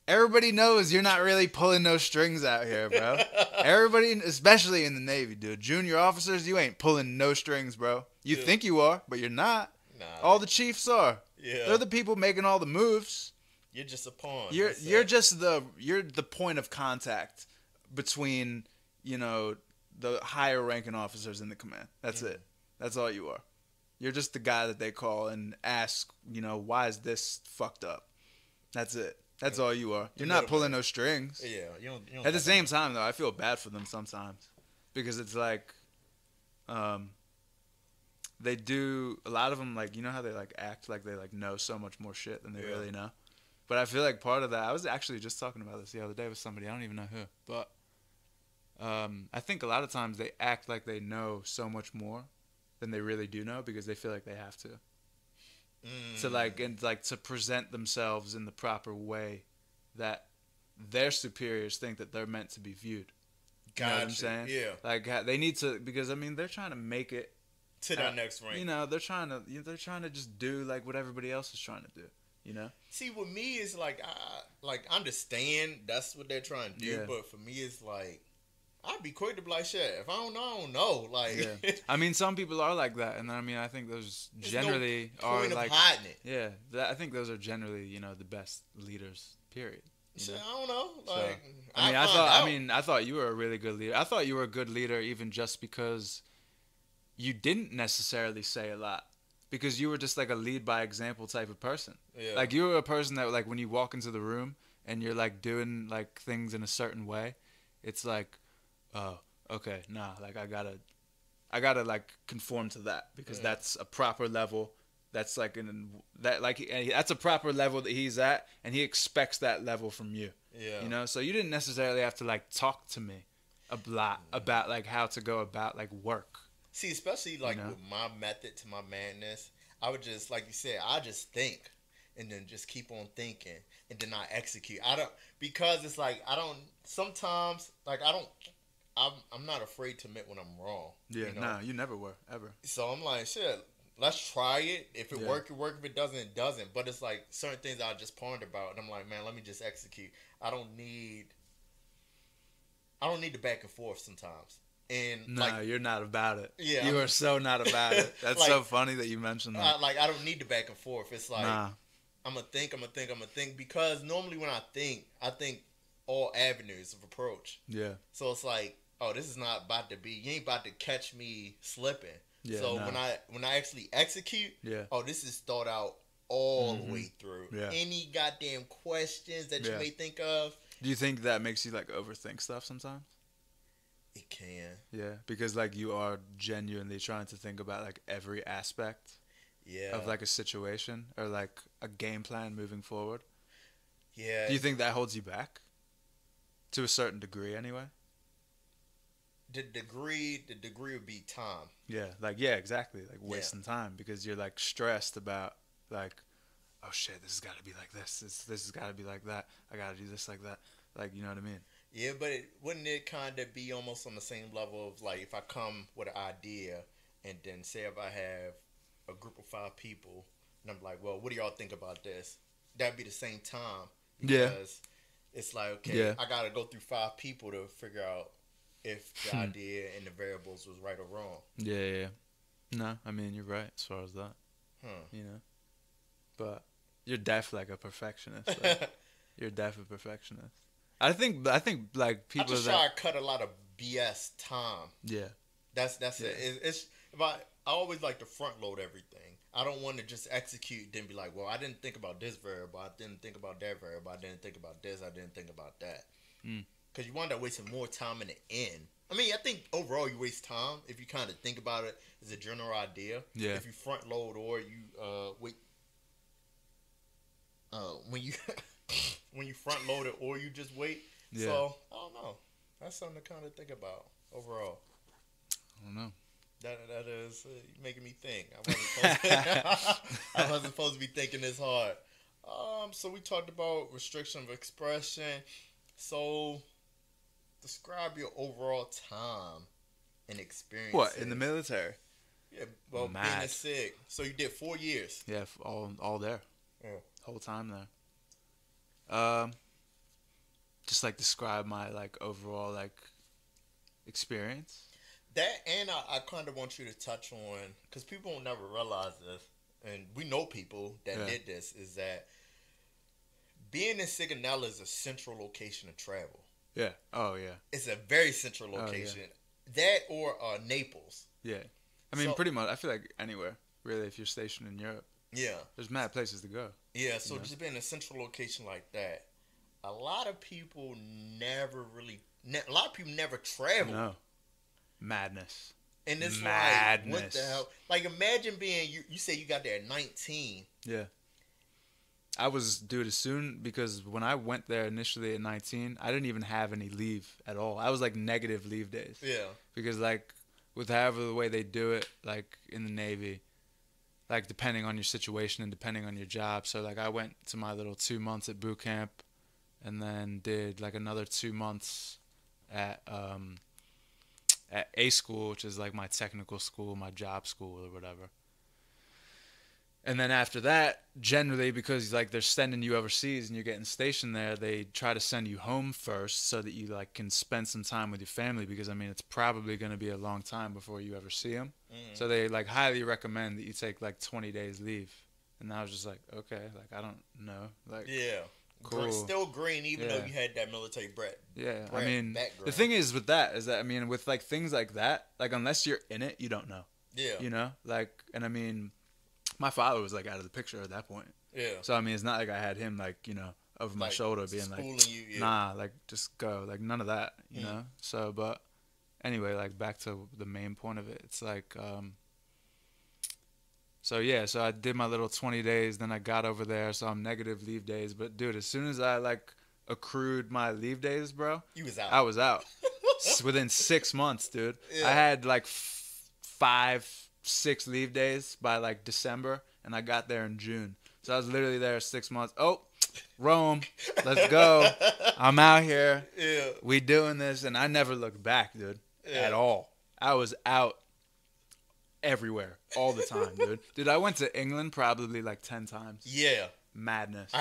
everybody knows you're not really pulling no strings out here, bro. Everybody, especially in the Navy, dude. Junior officers, you ain't pulling no strings, bro. You think you are, but you're not. Nah. All the chiefs are. Yeah. They're the people making all the moves. You're just a pawn. You're the point of contact between, the higher ranking officers in the command. That's it. That's all you are. You're just the guy that they call and ask, why is this fucked up? That's it. That's all you are. You're not pulling no strings. Yeah. You don't At the same time, though, I feel bad for them sometimes because it's like, they do, a lot of them, like, how they, like, act like they, like, know so much more shit than they really know. But I feel like part of that, I was actually just talking about this the other day with somebody, I don't even know who, but I think a lot of times they act like they know so much more than they really do know because they feel like they have to. To, like, and, like, to present themselves in the proper way that their superiors think that they're meant to be viewed. You know what I'm saying? Yeah. Like, they need to, because, I mean, they're trying to make it to that next rank. They're trying to just do, like, what everybody else is trying to do. you know. See, with me, it's like I understand that's what they're trying to do, Yeah. but for me, it's like I'd be quick to be like, shit. If I don't know. Like, Yeah. I mean, some people are like that, and I mean, I think those there's generally no are point of like, hiding it. yeah, I think those are generally, you know, the best leaders. Period. You Shit, know. I don't know. So, Like, I mean, find out. I thought you were a really good leader. I thought you were a good leader even just because you didn't necessarily say a lot, because you were just like a lead by example type of person. Yeah. Like you were a person that like when you walk into the room and you're like doing like things in a certain way, it's like, oh, okay, nah, like I gotta like conform to that because that's a proper level. That's like that's a proper level that he's at, and he expects that level from you. Yeah. You know, so you didn't necessarily have to like talk to me a lot about like how to go about like work. See, especially like You know? with my method to my madness, I would just, like you said, I just think and then just keep on thinking and then I execute. I don't, because it's like I don't sometimes like I don't I'm not afraid to admit when I'm wrong. Yeah, You know? nah, you never were ever. So I'm like, shit, let's try it. If it Yeah. work, it work. If it doesn't, it doesn't. But it's like certain things I just ponder about, and I'm like, man, let me just execute. I don't need the back and forth sometimes. And No, like, you're not about it. Yeah, You are so not about it. That's Like, so funny that you mentioned that. I don't need the back and forth. It's like Nah. I'm gonna think because normally when I think all avenues of approach. Yeah. So it's like, oh, this is not about to be. You ain't about to catch me slipping. Yeah, so no. when I actually execute, Yeah. oh, this is thought out all the way through. Yeah. Any goddamn questions that you Yeah. may think of, Do you think that makes you like overthink stuff sometimes? it can. Yeah, because like you are genuinely trying to think about like every aspect Yeah. of like a situation or like a game plan moving forward. Yeah. Do you think that holds you back? To a certain degree anyway? the degree would be time. Yeah, like yeah, exactly. Like wasting time because you're like stressed about like, oh shit, this has got to be like this. This has got to be like that. I got to do this like that. Like, you know what I mean? Yeah, but wouldn't it kind of be almost on the same level of like if I come with an idea and then say if I have a group of 5 people and I'm like, well, what do y'all think about this? That'd be the same time. Yeah. Because it's like, okay, Yeah. I got to go through 5 people to figure out if the idea and the variables was right or wrong. Yeah. No, I mean, you're right as far as that. You know? But you're definitely like a perfectionist. So. You're definitely a perfectionist. I think like people I just try to cut a lot of BS time. Yeah. That's it. It's I always like to front load everything. I don't want to just execute then be like, well, I didn't think about this variable. I didn't think about that variable. I didn't think about this. I didn't think about that. Because you wind up wasting more time in the end. I mean, I think overall you waste time if you kind of think about it as a general idea. Yeah. If you front load or you wait. When you when you front load it or you just wait. Yeah. So I don't know. That's something to kind of think about overall. I don't know. That is making me think. I wasn't supposed to be thinking this hard. So we talked about restriction of expression. So describe your overall time and experience. What, in the military? Yeah, well, being a SIG. So you did 4 years. Yeah, all there. Yeah. Whole time there. Just like describe my like overall like experience. That, and I kind of want you to touch on, because people will never realize this, and we know people that did this, is that being in Sigonella is a central location of travel. Yeah. Oh yeah. It's a very central location. That or Naples. Yeah. I mean, pretty much. I feel like anywhere really, if you're stationed in Europe. Yeah. There's mad places to go. Yeah. So just being in a central location like that, a lot of people never travel. No. Madness. And it's Madness. like, what the hell? Like, imagine being, you say you got there at 19. Yeah. I was, dude, as soon, because when I went there initially at 19, I didn't even have any leave at all. I was like negative leave days. Yeah. Because like, with however the way they do it, like in the Navy, like depending on your situation and depending on your job. So like I went to my little 2 months at boot camp and then did like another 2 months at A school, which is like my technical school, my job school or whatever. And then after that, generally, because like they're sending you overseas and you're getting stationed there, they try to send you home first so that you like can spend some time with your family. Because I mean, it's probably going to be a long time before you ever see them. Mm. So they like highly recommend that you take like 20 days leave. And I was just like, okay, like I don't know, like Yeah. cool. Still green, even Yeah. though you had that military Yeah, I mean, background. the thing is with that is that I mean, with like things like that, like unless you're in it, you don't know. Yeah. You know, like, and I mean, my father was like out of the picture at that point. Yeah. So I mean, it's not like I had him like over my Like, shoulder being like, you, yeah. nah, like just go, like none of that, you know. So, but anyway, like back to the main point of it, it's like, so yeah, so I did my little 20 days, then I got over there, so I'm negative leave days. But dude, as soon as I like accrued my leave days, bro, You was out. I was out within 6 months, dude. Yeah. I had like 5, 6 leave days by like December, and I got there in June. So I was literally there 6 months. Oh, Rome, let's go. I'm out here. Yeah. We doing this, and I never looked back, dude, at all. I was out everywhere all the time, dude. Dude, I went to England probably like 10 times. Yeah. Madness.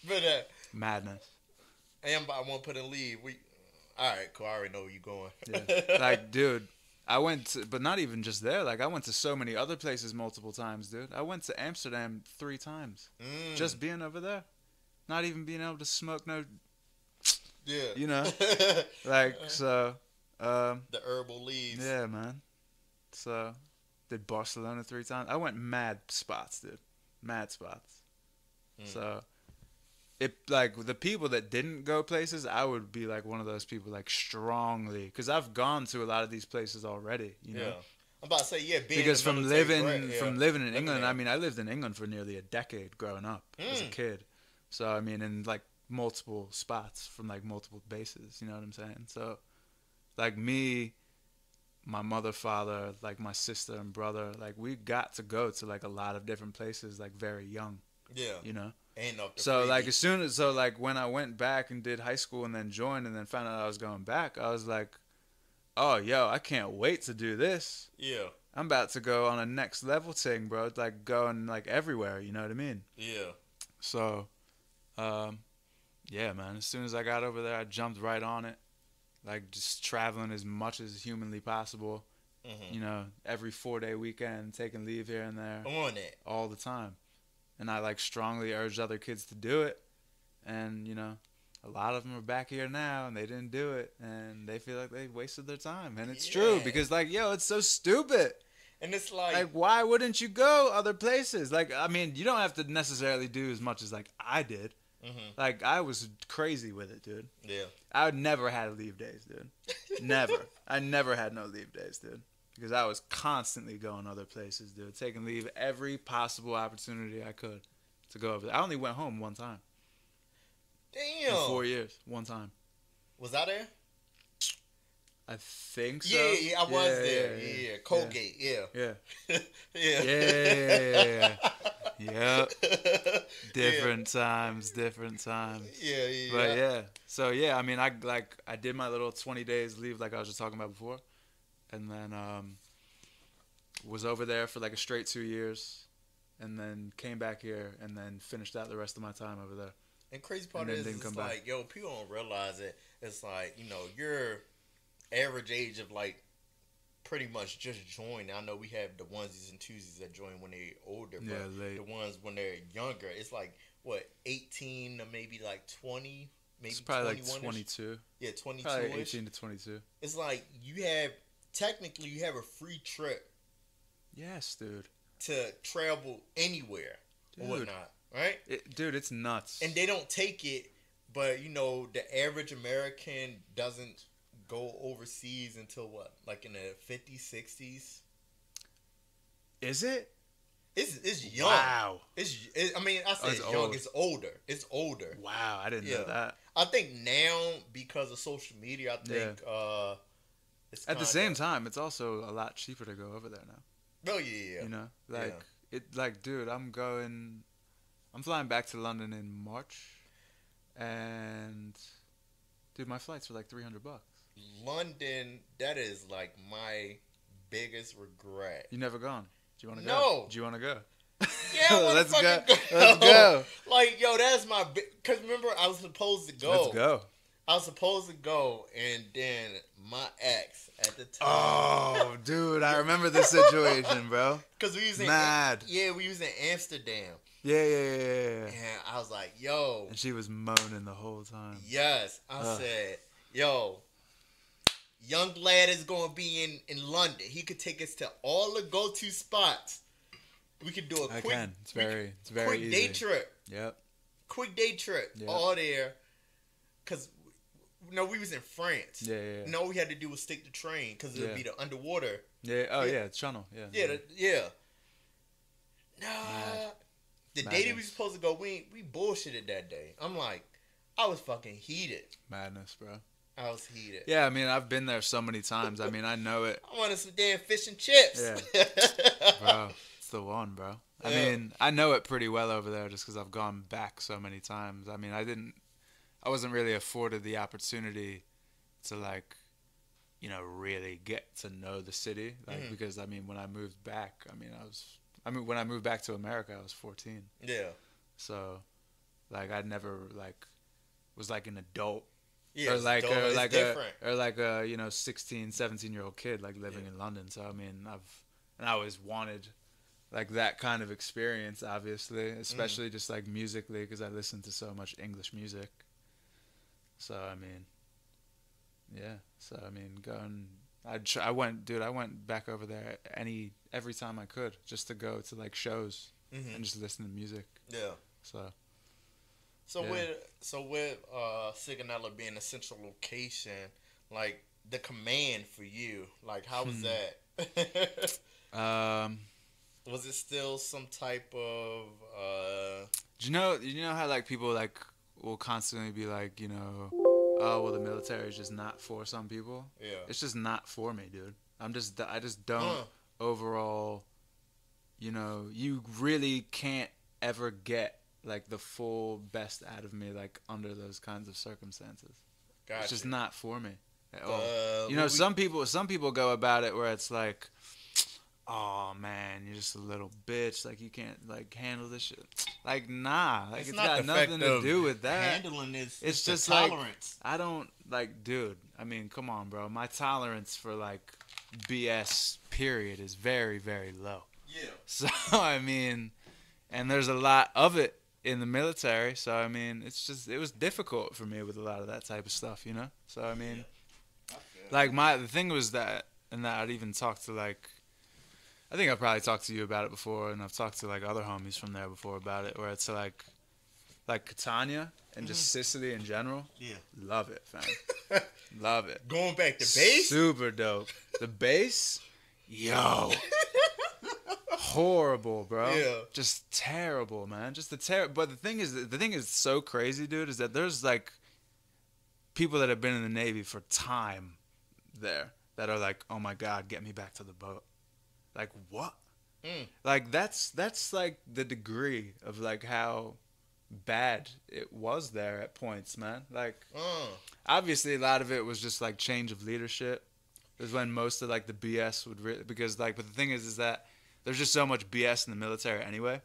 But Madness. and I won't put in leave. All right, cool. I already know where you going. Yeah. Like, dude, I went to, but not even just there. Like, I went to so many other places multiple times, dude. I went to Amsterdam 3 times. Just being over there. Not even being able to smoke no, Yeah. you know? Like, so. The herbal leaves. Yeah, man. So, did Barcelona 3 times. I went mad spots, dude. Mad spots. So, like, the people that didn't go places, I would be, like, one of those people, like, strongly. Because I've gone to a lot of these places already, you know? Yeah. I'm about to say, yeah, being Because in the from living in England, there. I mean, I lived in England for nearly a decade growing up as a kid. So, I mean, in, like, multiple spots from, like, multiple bases, you know what I'm saying? So, like, me, my mother, father, like, my sister and brother, like, we got to go to, like, a lot of different places, like, very young. Yeah. You know? Ain't up the So, freebie. like, when I went back and did high school and then joined and then found out I was going back, I was like, oh, yo, I can't wait to do this. Yeah. I'm about to go on a next level thing, bro. Like, going, like, everywhere, you know what I mean? Yeah. So, yeah, man, as soon as I got over there, I jumped right on it. Like, just traveling as much as humanly possible. You know, every 4-day weekend, taking leave here and there. I'm on it. All the time. And I, like, strongly urge other kids to do it. And, you know, a lot of them are back here now, and they didn't do it. And they feel like they wasted their time. And it's true, because, like, yo, it's so stupid. And it's like, why wouldn't you go other places? Like, I mean, you don't have to necessarily do as much as, like, I did. Like, I was crazy with it, dude. Yeah. I would never had leave days, dude. Never. I never had no leave days, dude. Because I was constantly going other places, dude. Taking leave every possible opportunity I could to go over there. I only went home one time. Damn. In 4 years. One time. Was I there? I think so. Yeah, I was there. Yeah. Colgate, yeah. Yeah. Yeah. Yeah. Different times. Yeah. But yeah. So yeah, I mean, I did my little 20 days leave like I was just talking about before. And then was over there for like a straight 2 years. And then came back here and then finished out the rest of my time over there. And crazy part And is, then it's come like, back. yo, people don't realize it. It's like, you know, your average age of like pretty much just joined. I know we have the onesies and twosies that join when they're older, but late. the ones when they're younger, it's like, what, 18 to maybe like 20, maybe It's probably like 21-ish? 22. Yeah, 22 Probably 18 to 22. It's like you have a free trip Yes, dude. to travel anywhere or Dude. whatnot, right? Dude, it's nuts. And they don't take it, but you know, the average American doesn't go overseas until what, like in the 50s, 60s? Is it? It's young. Wow. I mean, I say it's it's young. old. It's older. It's older. Wow, I didn't know that. I think now because of social media, I think it's At the same time, it's also a lot cheaper to go over there now. Oh yeah. You know, like dude, I'm flying back to London in March, and dude, my flights were like $300. London, that is like my biggest regret. You never gone? Do you want to go? No. Do you want to go? yeah, I want Let's to go. fucking go. Let's go. Like, yo, that's my. Because remember, I was supposed to go. Let's go. I was supposed to go, and then my ex at the time. Oh, dude, I remember this situation, bro. Because we was Mad. we was in Amsterdam. Yeah. And I was like, yo. And she was moaning the whole time. Yes. I said, yo, young lad is going to be in London. He could take us to all the go-to spots. We could do a quick. It's very quick easy. day trip. Yep. Quick day trip. Yep. All there. Because, we was in France. Yeah. All we had to do was take the train because it would be the underwater. Yeah. Oh, yeah. Channel. Yeah. Yeah. Nah. The day that we was supposed to go, we bullshitted that day. I'm like, I was fucking heated. Madness, bro. I was heated. Yeah, I mean, I've been there so many times. I mean, I know it. I wanted some damn fish and chips. Yeah. Bro, it's the one, bro. I mean, I know it pretty well over there just because I've gone back so many times. I mean, I wasn't really afforded the opportunity to, like, really get to know the city. Like, because, I mean, when I moved back, when I moved back to America, I was 14. Yeah. So, like, I'd never, like, was like an adult. Yeah, or like a 16, 17-year-old kid like living in London. So I mean, I always wanted like that kind of experience, obviously, especially just like musically because I listened to so much English music. So I mean, yeah. So I mean, I went back over there every time I could just to go to like shows and just listen to music. Yeah. So with Sigonella being a central location, like the command for you, like how was that? Was it still some type of? Do you know how like people like will constantly be like, oh well, the military is just not for some people. Yeah, it's just not for me, dude. I just don't overall. You really can't ever get like the full best out of me like under those kinds of circumstances. Gotcha. It's just not for me at all. Some people go about it where it's like, oh man, you're just a little bitch, like you can't like handle this shit. Like nah, like it's got nothing to do with that. Handling this, it's just tolerance. Like, I don't like, dude. I mean, come on, bro. My tolerance for like BS period is very, very low. Yeah. So I mean, and there's a lot of it in the military, so I mean, it was difficult for me with a lot of that type of stuff, So I mean, like the thing was that, and that I'd even talked to like, I think I probably talked to you about it before, and I've talked to like other homies from there before about it, where it's like Catania and just Sicily in general. Yeah, love it, fam. Love it. Going back to base, super dope. The base, yo. Horrible, bro. Yeah. Just terrible, man. Just But the thing is so crazy, dude, is that there's like people that have been in the Navy for time there that are like, oh my God, get me back to the boat. Like what? Like that's like the degree of like how bad it was there at points, man. Like obviously a lot of it was just like change of leadership. It was when most of like the BS would because like, but the thing is that there's just so much BS in the military anyway,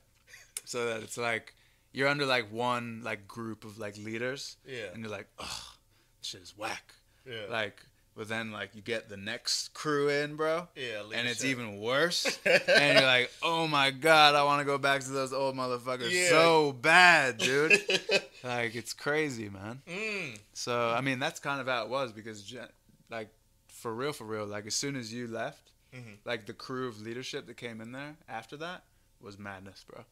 so that it's like you're under like one like group of like leaders, and you're like, ugh, this shit is whack. Yeah. Like, but then like you get the next crew in, bro. Yeah. And it's even worse, and you're like, oh my God, I want to go back to those old motherfuckers so bad, dude. Like it's crazy, man. So I mean that's kind of how it was because like for real, like as soon as you left. Like the crew of leadership that came in there after that was madness, bro.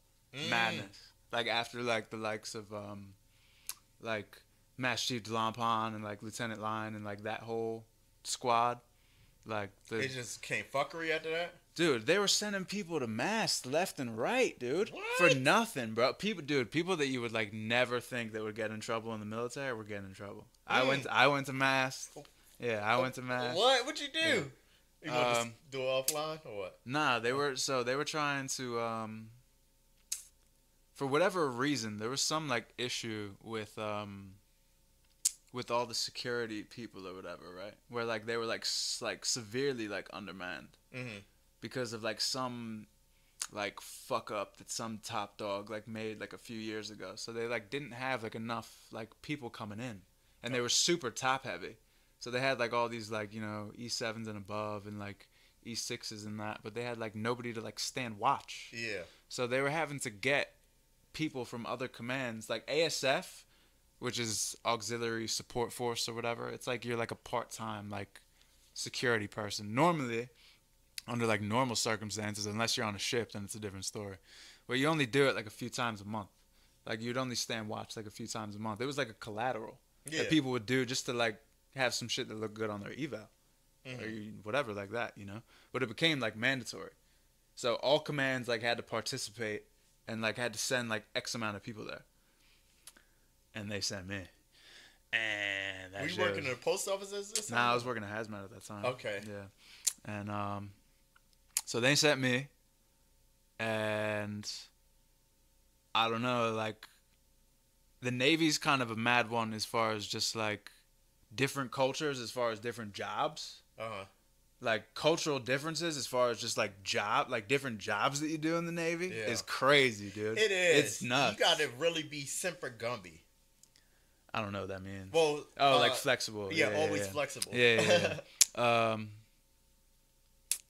Madness. Like after like the likes of like Master Chief Delampon and like Lieutenant Line and like that whole squad, like they just came fuckery after that. Dude, they were sending people to mass left and right, dude. What? For nothing, bro. People that you would like never think that would get in trouble in the military were getting in trouble. I went to mass. Yeah, I went to mass. What? What'd you do? Yeah. You want to do it offline or what? Nah, they were trying to for whatever reason there was some like issue with all the security people or whatever, right? Where like they were like severely like undermanned because of like some like fuck up that some top dog like made like a few years ago. So they like didn't have like enough like people coming in, and they were super top heavy. So they had like all these like, you know, E7s and above and like E6s and that, but they had like nobody to like stand watch. Yeah. So they were having to get people from other commands like ASF, which is Auxiliary Support Force or whatever. It's like you're like a part-time like security person. Normally, under like normal circumstances, unless you're on a ship, then it's a different story. But you only do it like a few times a month. Like you'd only stand watch like a few times a month. It was like a collateral that people would do just to like have some shit that looked good on their eval or whatever like that, you know. But it became like mandatory. So all commands like had to participate and like had to send like X amount of people there. And they sent me. And that Were you working in the post office or something? Nah, I was working at hazmat at that time. Okay. Yeah. And so they sent me, and I don't know, like the Navy's kind of a mad one as far as just like different cultures, as far as different jobs. Like cultural differences as far as just like different jobs that you do in the Navy is crazy, dude. It is. It's nuts. You gotta really be Semper Gumby. I don't know what that means. Well, like flexible. Yeah, always flexible. Yeah.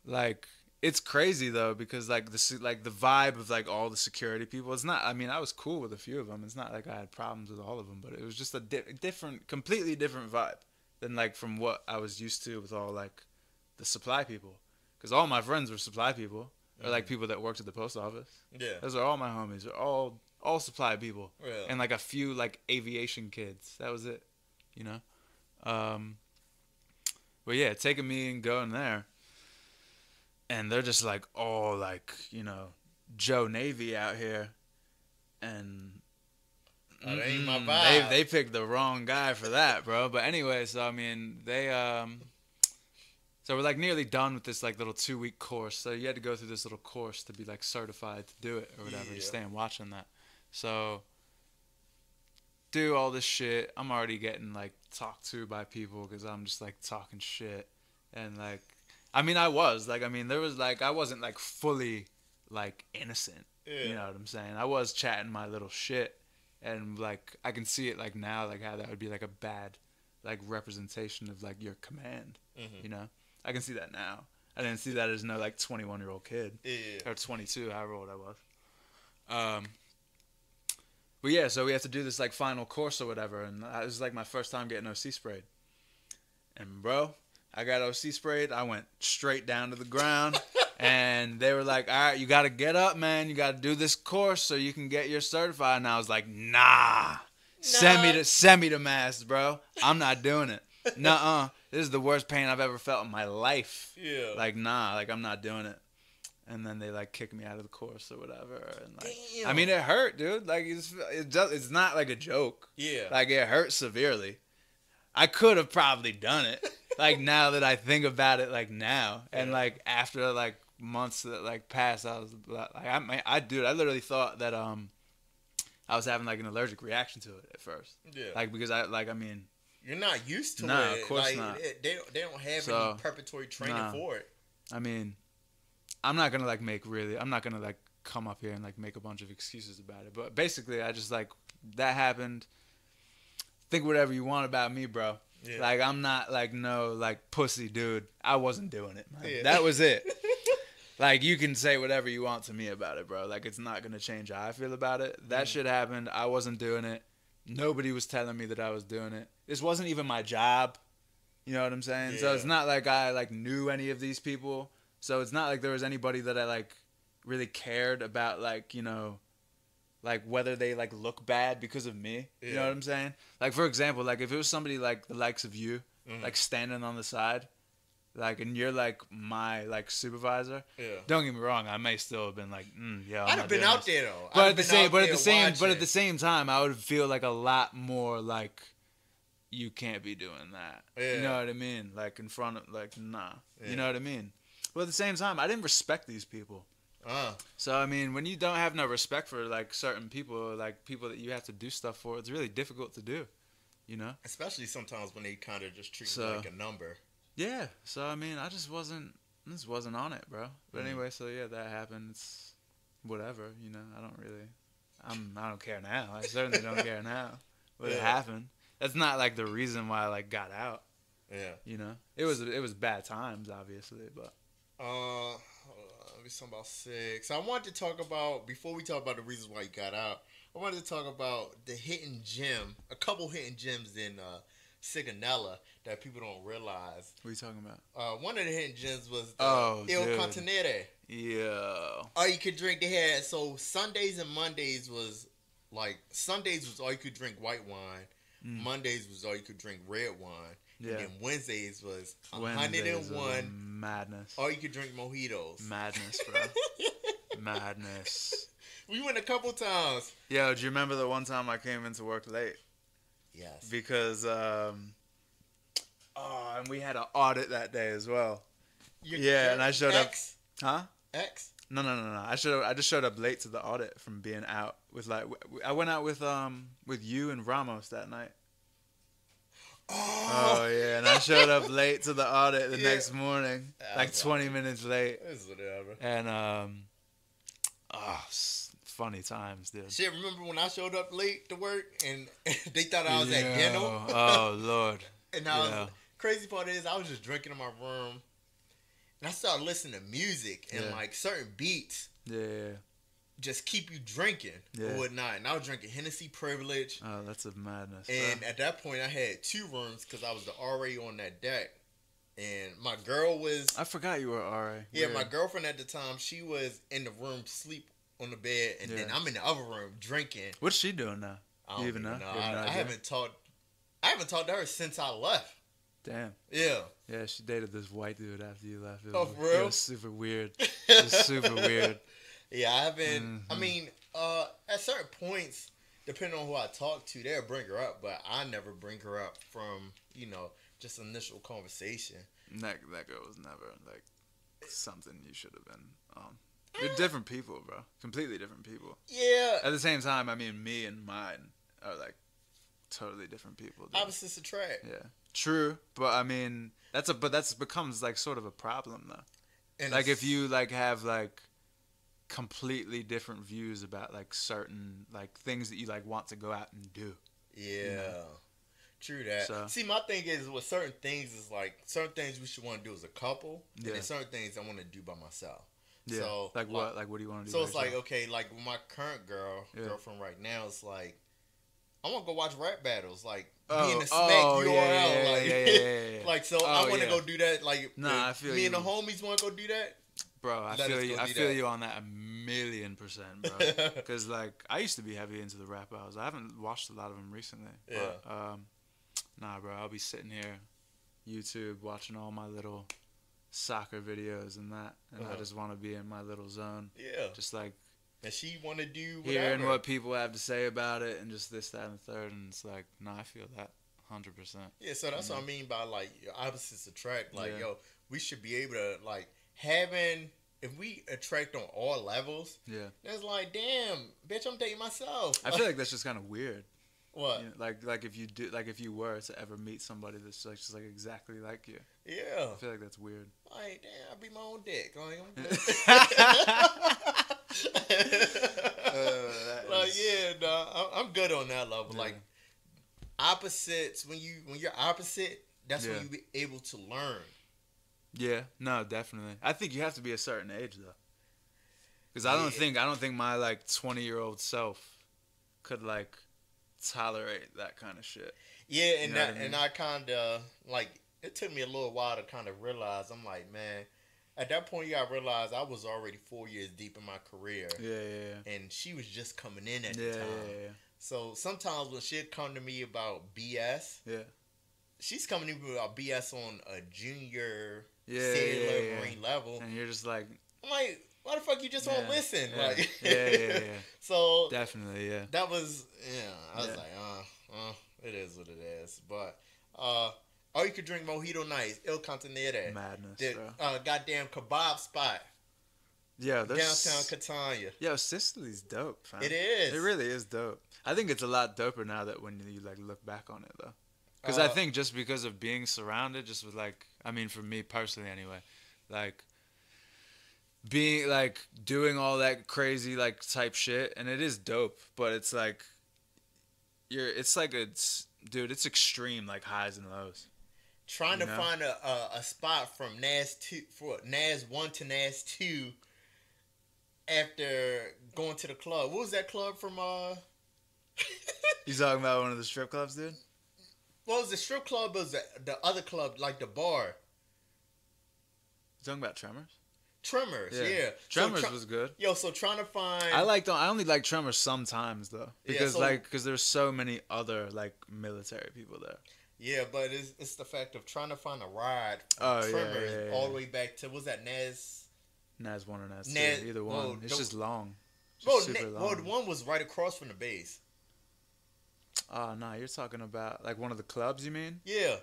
Like it's crazy though, because like the vibe of like all the security people. It's not. I mean, I was cool with a few of them. It's not like I had problems with all of them, but it was just a different, completely different vibe than like from what I was used to with all like the supply people. Because all my friends were supply people, or like people that worked at the post office. Yeah, those are all my homies. They're all supply people, and like a few like aviation kids. That was it, you know. But yeah, taking me and going there. And they're just like all like, you know, Joe Navy out here, and that ain't my vibe. They picked the wrong guy for that, bro. But anyway, so I mean, so we're like nearly done with this like little 2-week course. So you had to go through this little course to be like certified to do it or whatever, to stay and watch on that. So do all this shit. I'm already getting like talked to by people because I'm just like talking shit, and like. I mean, there was, like, I wasn't, like, fully, like, innocent. Yeah. You know what I'm saying? I was chatting my little shit, and, like, I can see it, like, now, like, how that would be, like, a bad, like, representation of, like, your command, you know? I can see that now. I didn't see that as no, like, 21-year-old kid. Yeah. Or 22, however old I was. But, yeah, so we have to do this, like, final course or whatever, and it was, like, my first time getting OC sprayed. And, bro... I got OC sprayed. I went straight down to the ground, and they were like, "All right, you got to get up, man. You got to do this course so you can get your certified." And I was like, "Nah, send me to mass, bro. I'm not doing it. Nuh-uh. This is the worst pain I've ever felt in my life. Yeah, like nah, like I'm not doing it." And then they like kicked me out of the course or whatever. And like, damn. I mean, it hurt, dude. Like it's not like a joke. Yeah, like it hurt severely. I could have probably done it. Like now that I think about it, like now and like after like months that like passed, I was like, I literally thought that I was having like an allergic reaction to it at first. Yeah. Like because I mean, you're not used to it. No, of course like, not. They don't have any preparatory training for it. I mean, I'm not gonna I'm not gonna like come up here and like make a bunch of excuses about it. But basically, I just like that happened. Think whatever you want about me, bro. Yeah. Like, I'm not, like, no, like, pussy dude. I wasn't doing it, man. Yeah. That was it. Like, you can say whatever you want to me about it, bro. Like, it's not going to change how I feel about it. That shit happened. I wasn't doing it. Nobody was telling me that I was doing it. This wasn't even my job. You know what I'm saying? Yeah. So it's not like I, like, knew any of these people. So it's not like there was anybody that I, like, really cared about, like, you know, like whether they like look bad because of me. Yeah. You know what I'm saying? Like for example, like if it was somebody like the likes of you, like standing on the side, like and you're like my like supervisor. Yeah. Don't get me wrong, I may still have been like, yeah. I'd have been out there though. But at the same time, I would feel like a lot more like you can't be doing that. Yeah. You know what I mean? Like in front of like nah. Yeah. You know what I mean? But at the same time, I didn't respect these people. So I mean, when you don't have no respect for like certain people, like people that you have to do stuff for, it's really difficult to do, you know. Especially sometimes when they kind of just treat you like a number. Yeah. So I mean, I just wasn't on it, bro. But anyway, so yeah, that happened. whatever, you know. I don't care now. I certainly don't care now. What Yeah. happened? That's not like the reason why I like got out. Yeah. You know, it was bad times, obviously, but Hold on, let me talk about six. I wanted to talk about before we talk about the reasons why you got out. I wanted to talk about the hidden gem, a couple hidden gems in Sigonella that people don't realize. what are you talking about? One of the hidden gems was the Oh, Il dude. Continente. Yeah. All you could drink. They had so Sundays and Mondays was like Sundays was all you could drink white wine. Mondays was all you could drink red wine. Yeah. And then Wednesdays was Wednesdays 101. was madness. All you could drink mojitos. Madness, bro. Madness. We went a couple times. Yo, do you remember the one time I came into work late? Yes. Because and we had an audit that day as well. And I showed up. Huh? X? No. I just showed up late to the audit from being out with I went out with you and Ramos that night. Oh yeah, and I showed up late to the audit the next morning, like 20 minutes late. It's whatever. And funny times, dude. Shit, remember when I showed up late to work and they thought I was at dinner? Oh Lord. And I was crazy part is I was just drinking in my room and I started listening to music and like certain beats. Yeah. Just keep you drinking or whatnot. And I was drinking Hennessy Privilege. Oh, that's a madness. And at that point, I had 2 rooms because I was the RA on that deck. And my girl was... I forgot you were RA. Yeah, my girlfriend at the time, she was in the room, sleep on the bed. And then I'm in the other room drinking. What's she doing now? I don't even know. I haven't talked to her since I left. Damn. Yeah. Yeah, she dated this white dude after you left. For real? It was super weird. It was super weird. Yeah, I haven't. I mean, at certain points, depending on who I talk to, they'll bring her up, but I never bring her up from, just initial conversation. That girl was never like something you should have been. You're different people, bro. Completely different people. Yeah. At the same time, I mean, me and mine are like totally different people. Dude. Opposites attract. Yeah. True, but I mean, that's becomes like sort of a problem though. And like if you like have like completely different views about like certain like things that you like want to go out and do. Yeah. True that. So, see, my thing is with certain things is like certain things we should want to do as a couple, and then certain things I want to do by myself. Yeah. So like what? Like what do you want to do? So it's like okay, like with my current girlfriend right now, it's like I want to go watch rap battles, like me and the Smack URL, like so I want to go do that. Like I feel me and the homies want to go do that. Bro, I feel you. I feel you on that 1,000,000%, bro. Because like I used to be heavy into the rap battles. I haven't watched a lot of them recently. Yeah. But, nah, bro. I'll be sitting here, YouTube, watching all my little soccer videos and that, and I just want to be in my little zone. Yeah. Just like. And she want to do whatever. Hearing what people have to say about it, and just this, that, and the third, and it's like, nah, I feel that 100%. Yeah. So that's what I mean by like opposites attract. Like yo, we should be able to like. If we attract on all levels, that's like, damn, bitch, I'm dating myself. I feel like that's just kind of weird. What? You know, like if you were to ever meet somebody that's like just like exactly like you. Yeah. I feel like that's weird. Like, damn, I be my own dick. I'm good on that level. Like opposites, when you're opposite, that's when you be able to learn. Yeah, no, definitely. I think you have to be a certain age though, because I don't think my like 20-year-old self could like tolerate that kind of shit. Yeah, and and I kind of like it took me a little while to kind of realize. I'm like, man, at that point you gotta realize I was already 4 years deep in my career. Yeah. And she was just coming in at the time. Yeah. So sometimes when she'd come to me about BS, she's coming to me about BS on a junior. Marine level, and you're just like, I'm like, why the fuck you just won't listen? Yeah. Like, yeah. So definitely, that was, I was like, it is what it is. But you could drink mojito nights, Il Continente, madness, bro. Goddamn kebab spot. Yeah, downtown Catania. Yo, Sicily's dope, fam. It is. It really is dope. I think it's a lot doper now that when you like look back on it though. Because I think just because of being surrounded, just with like, I mean, for me personally anyway, like, being like doing all that crazy like type shit, and it is dope, but it's like it's like dude, it's extreme like highs and lows. Trying You to know? find a spot from Nas 1 to Nas 2 after going to the club. What was that club from You talking about one of the strip clubs, dude? what was the strip club? It was the other club, like the bar. You talking about Tremors? Tremors, yeah. Tremors was good. Yo, so trying to find I only like Tremors sometimes though, because so- because there's so many other like military people there. yeah, but it's the fact of trying to find a ride from Oh, yeah, Tremors yeah, yeah. all the way back to was that Nas? Nas 1 or Nas 2, Nas- either one. well, It's just long. It's Well, just super long. well, the one was right across from the base. Oh no, you're talking about like one of the clubs, you mean? Yeah,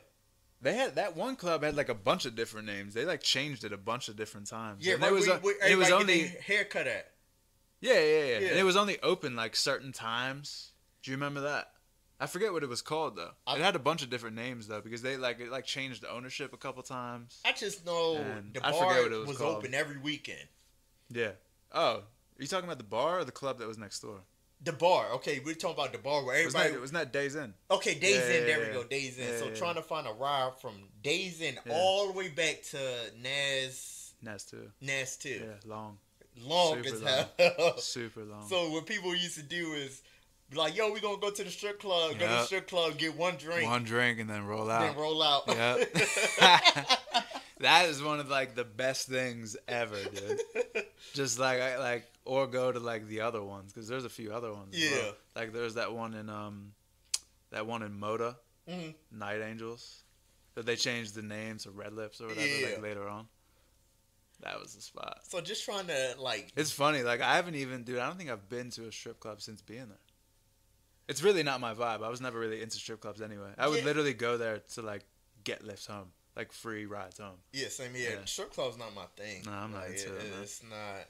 They had that one club had like a bunch of different names. They like changed it a bunch of different times. yeah. And Right, it was where it was everybody only get their haircut at. yeah. Yeah. And it was only open like certain times. Do you remember that? I forget what it was called though. It had a bunch of different names though because they like it like changed the ownership a couple times. I just know And the I bar forget what it was was called. open every weekend. Yeah. Oh, are you talking about the bar or the club that was next door? The bar, okay, we're talking about the bar where everybody. Wasn't that Days Inn? Okay, Days Yeah, Inn. yeah, There we yeah. go, Days Inn. Yeah, So yeah. trying to find a ride from Days Inn Yeah. all the way back to Nas Nas 2. 2. Yeah, long. Long Super as long. hell. Super long. So what people used to do is be like, "Yo, we gonna go to the strip club. Go to the Yep. strip club, get one drink, One drink and then roll out. then roll out." Yep. That is one of like the best things ever, dude. Just like or go to like the other ones because there's a few other ones. as Yeah. well. Like there's that one in Moda, Mhm. Night Angels, that they changed the name to Red Lips or whatever Yeah. like later on. That was the spot. So just trying to like, It's funny. Like I haven't even, dude. I don't think I've been to a strip club since being there. It's really not my vibe. I was never really into strip clubs anyway. I would Yeah. literally go there to like get lifts home, like free rides home. yeah, same here. Yeah. Strip club's not my thing. No, I'm not Like, into it, man. It's not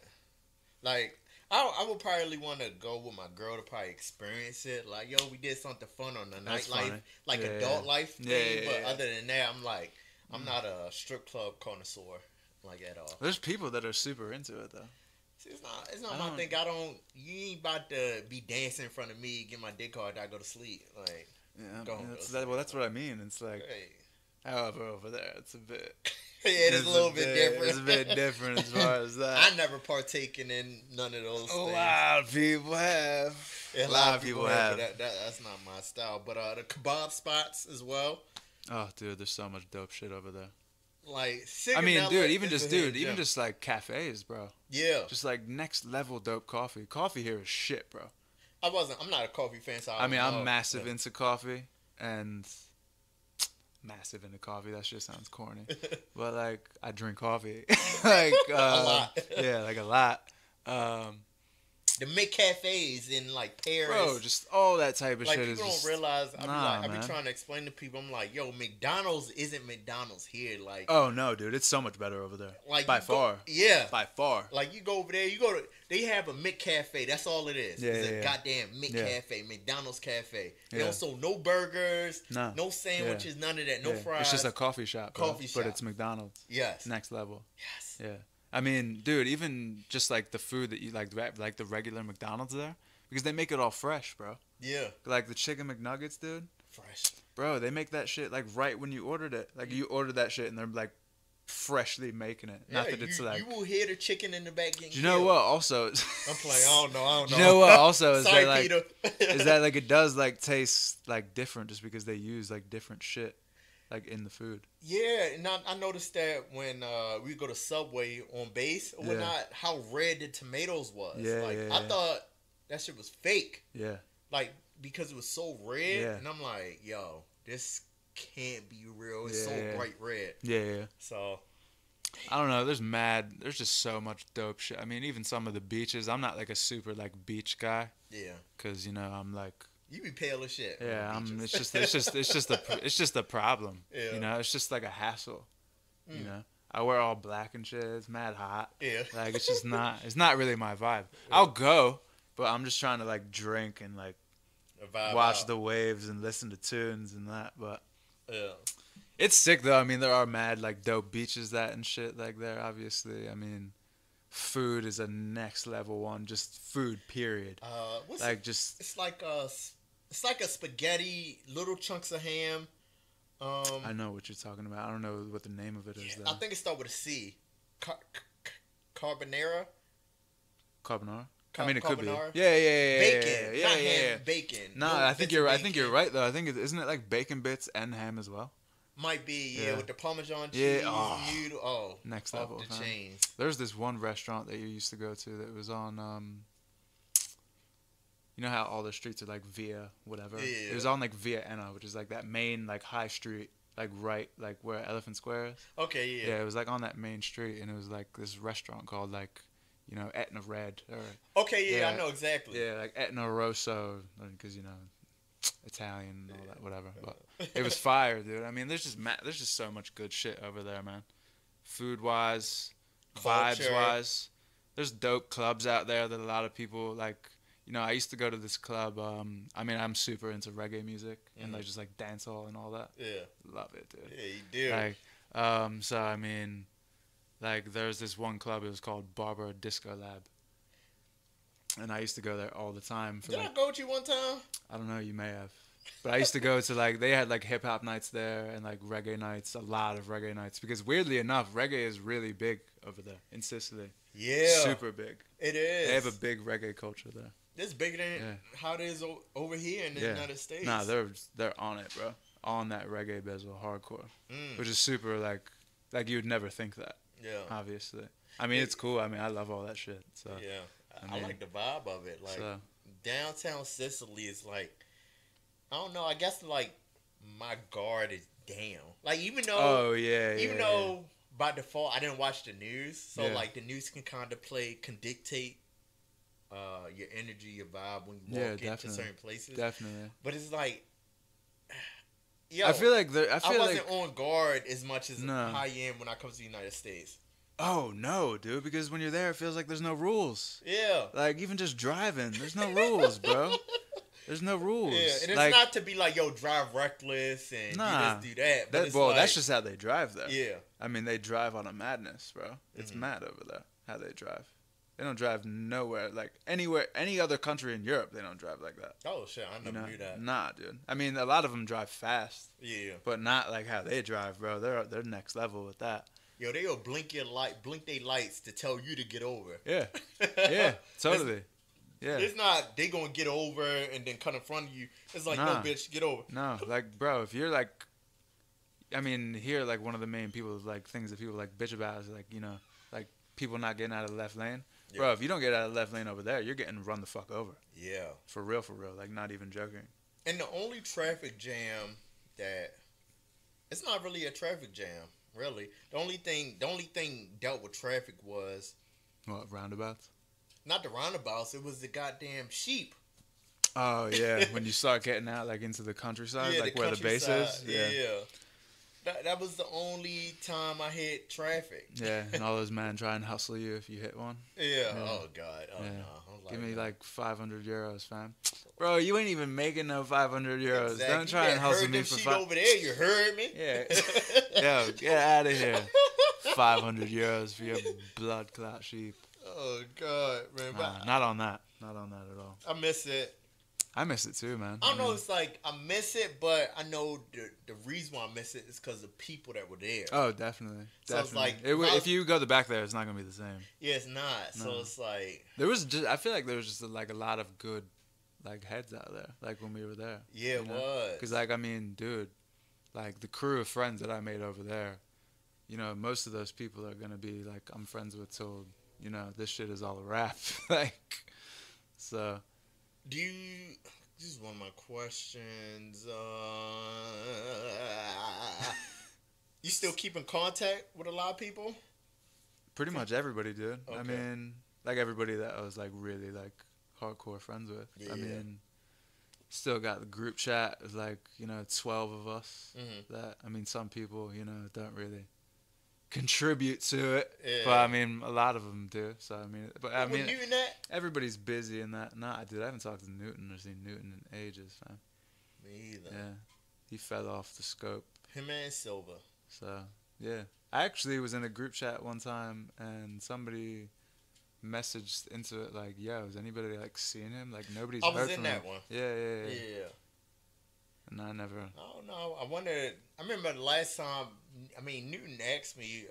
like. I would probably want to go with my girl to probably experience it. Like, yo, we did something fun on the That's nightlife, funny. like Yeah, adult yeah. life thing. Yeah, yeah, But yeah. other than that, I'm not a strip club connoisseur, like at all. There's people that are super into it though. See, it's not I my don't- thing. You ain't about to be dancing in front of me, get my dick hard, I go to sleep. Like, Yeah, Go home, that's, go well, that's what I mean. It's like, hey. however, over there, it's a bit. Yeah, it is it's a little bit different. It's a bit different as far as that. I never partaken in none of those A things. lot of people have. Yeah, a lot of people have. but that's not my style. But the kebab spots as well. Oh, dude, there's so much dope shit over there. Like, I mean, Sigonella dude, even is just a hidden even gem. just like cafes, bro. Yeah. Just like next level dope coffee. Coffee here is shit, bro. I'm not a coffee fan, so I I mean, don't I'm know, massive but- into coffee and massive into coffee. That shit sounds corny, but like I drink coffee, like A lot. Yeah, like a lot. The Mick cafes in like Paris. Bro, just all that type of like shit people is just. don't realize. I be man. trying to explain to people. I'm like, yo, McDonald's isn't McDonald's here. Like, Oh no, dude, it's so much better over there. like By you go- far, yeah. by far. Like you go over there, they have a Mick Cafe. That's all it is. Yeah, It's yeah, a yeah. goddamn Mick Yeah. Cafe, McDonald's Cafe. They Yeah. don't sell no burgers, No. no sandwiches, none of that, no Yeah. fries. It's just a coffee shop, bro, Coffee but shop. it's McDonald's. yes, Next level. yes. Yeah. I mean, dude, even just like the food that you like the regular McDonald's there, because they make it all fresh, bro. Yeah, Like the chicken McNuggets, dude. fresh. Bro, they make that shit like right when you ordered it. Like you ordered that shit and they're like freshly making it. Not Yeah, that it's you, like. you will hear the chicken in the back getting Do you know killed. what? Also, I'm playing. I don't know. Do you know what? Also, is Sorry, that like Peter. is that like it does like taste like different just because they use like different shit like in the food. Yeah, and I noticed that when we go to Subway on base or Yeah. whatnot, how red the tomatoes was. Yeah, like yeah, I yeah. thought that shit was fake. Yeah. Like because it was so red, Yeah. and I'm like, yo, this can't be real. It's so Yeah. bright red. Yeah. So I don't know. There's just so much dope shit. I mean, even some of the beaches. I'm not like a super like beach guy yeah, because I'm like you be pale as shit. on yeah. the beaches. It's just a problem. Yeah. It's just like a hassle. I wear all black and shit. It's mad hot. Yeah. Like it's just not. It's not really my vibe. I'll go, but I'm just trying to like drink and like A vibe watch out. the waves and listen to tunes and that. But Yeah. it's sick though. I mean, there are mad like dope beaches that and shit like there. Obviously, I mean, food is a next level one. Just food, period. What's it? Like just It's like a spaghetti, little chunks of ham. I know what you're talking about. I don't know what the name of it is I though. think it starts with a C. Carbonara. Carbonara. I mean, it could be. Carbonara. Yeah, yeah, yeah, Bacon, yeah, not yeah, yeah. ham. Bacon. Nah, Little I think bits you're. of I think you're bacon. right though. I think isn't it like bacon bits and ham as well? Might be, yeah, Yeah. with the Parmesan Yeah, cheese, oh, noodle. Oh, next off level, the fam. chains. There's this one restaurant that you used to go to that was on. You know how all the streets are like via whatever. Yeah. It was on like Via Enna, which is like that main like high street, like right like where Elephant Square is. Okay, yeah. Yeah, it was like on that main street, and it was like this restaurant called like, Etna Red or Okay, yeah, yeah, I know exactly. yeah, like Etna Rosso, because Italian and all that, whatever. But it was fire, dude. I mean, there's just so much good shit over there, man. Food wise, vibes Culture. wise, there's dope clubs out there that a lot of people like. I used to go to this club. I mean, I'm super into reggae music and like just like dancehall and all that. Yeah. Love it, dude. Yeah, you do. Like, so I mean, like, there's this one club. It was called Barber Disco Lab, and I used to go there all the time. Did I go with you one time? I don't know, you may have, but I used to go to like they had like hip hop nights there and like reggae nights, a lot of reggae nights because weirdly enough, reggae is really big over there in Sicily. Yeah. Super big. It is. They have a big reggae culture there. It's bigger than how it is over here in the United States. Nah, they're on it, bro. On that reggae bezel, hardcore, which is super like you would never think that. Yeah. Obviously, I mean it's cool. I mean I love all that shit. So yeah, I mean, like the vibe of it. Like so, downtown Sicily is like, I don't know. I guess like my guard is down. Like even though, even though by default I didn't watch the news, so like the news can dictate your energy, your vibe when you walk into certain places. Definitely. But it's like, yo, I feel like I wasn't on guard as much as I am when I come to the United States. Oh no, dude! Because when you're there, it feels like there's no rules. Yeah. Like even just driving, there's no rules, bro. There's no rules. Yeah, and it's like, not to be like, yo, drive reckless and do this, do that. But that's just how they drive there. Yeah. I mean, they drive on a madness, bro. It's mad over there how they drive. They don't drive nowhere, like anywhere, any other country in Europe, they don't drive like that. Oh, shit, I never knew that. Nah, dude. I mean, a lot of them drive fast. Yeah. But not like how they drive, bro. They're next level with that. Yo, they'll blink their lights to tell you to get over. Yeah. Yeah, totally. Yeah. It's not, they gonna get over and then cut in front of you. It's like, no, bitch, get over. No, like, bro, if you're like, I mean, here, like, one of the main people, like, things that people, like, bitch about is, like, like, people not getting out of the left lane. Yeah. Bro, if you don't get out of the left lane over there, you're getting run the fuck over. Yeah. For real, like, not even joking. And the only traffic jam that, it's not really a traffic jam, really. The only thing dealt with traffic was... What, roundabouts? Not the roundabouts, it was the goddamn sheep. Oh, yeah, when you start getting out, like, into the countryside, like, where the base is. Yeah. That was the only time I hit traffic. Yeah, and all those men try and hustle you if you hit one. Yeah. Oh, God. Oh, yeah. No. Give me, like, 500 euros, fam. Bro, you ain't even making no 500 euros. Exactly. Don't try and hustle me for over there, you heard me? Yeah. Yo, get out of here. 500 euros for your blood clot sheep. Oh, God, man. Nah, not on that. Not on that at all. I miss it. I miss it too, man. I don't know. It's like I miss it, but I know the reason why I miss it is because the people that were there. Oh, definitely. So it's like if you go back there, it's not gonna be the same. Yeah, it's not. No. So it's like I feel like there was just like a lot of good, like heads out there, like when we were there. Yeah, it was. Because like I mean, dude, like the crew of friends that I made over there, most of those people are gonna be like I'm friends with till this shit is all a wrap. Like, so. This is one of my questions. You still keep in contact with a lot of people? Pretty much everybody, dude. Okay. I mean, like everybody that I was like really like hardcore friends with. Yeah. I mean, still got the group chat. It's like 12 of us. Mm-hmm. That I mean, some people don't really contribute to it, yeah. but I mean a lot of them do. So I mean, Newton that? Everybody's busy in that. Nah, dude, I haven't talked to Newton or seen Newton in ages, fam. Me either. Yeah, he fell off the scope. Him and Silva. So yeah, I actually was in a group chat one time and somebody messaged into it like, "Yo, has anybody like seen him? Like nobody's I was heard in from him." that one. Yeah. Yeah. And I never. I don't know. I wondered. I remember the last time. I mean, Newton asked me.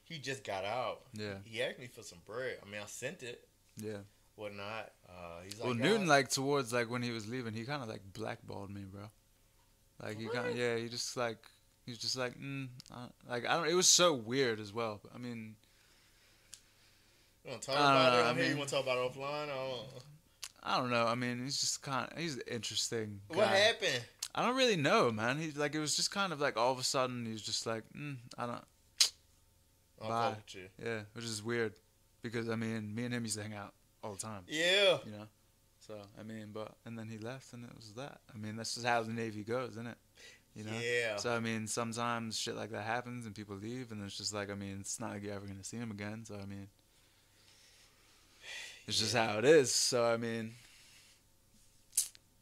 He just got out. Yeah. He asked me for some bread. I mean, I sent it. Yeah. Whatnot. He's like, Well, Newton, like towards like when he was leaving, he kind of like blackballed me, bro. Like he kind of, Really? yeah, he was just like, like I don't. It was so weird as well. But, I mean, You want to talk about it? I I mean, mean, you want to talk about it offline? I don't know. I mean, he's an interesting guy. What happened? I don't really know, man. He's like, it was just kind of like all of a sudden he was just like, I don't. I'll Bye. fuck with you. Yeah, which is weird, because I mean, me and him used to hang out all the time. Yeah. You know. So I mean, and then he left, and it was that. I mean, that's just how the Navy goes, isn't it? You know. Yeah. So I mean, sometimes shit like that happens, and people leave, and it's just like, I mean, it's not like you're ever gonna see him again. So I mean, it's just how it is. So I mean,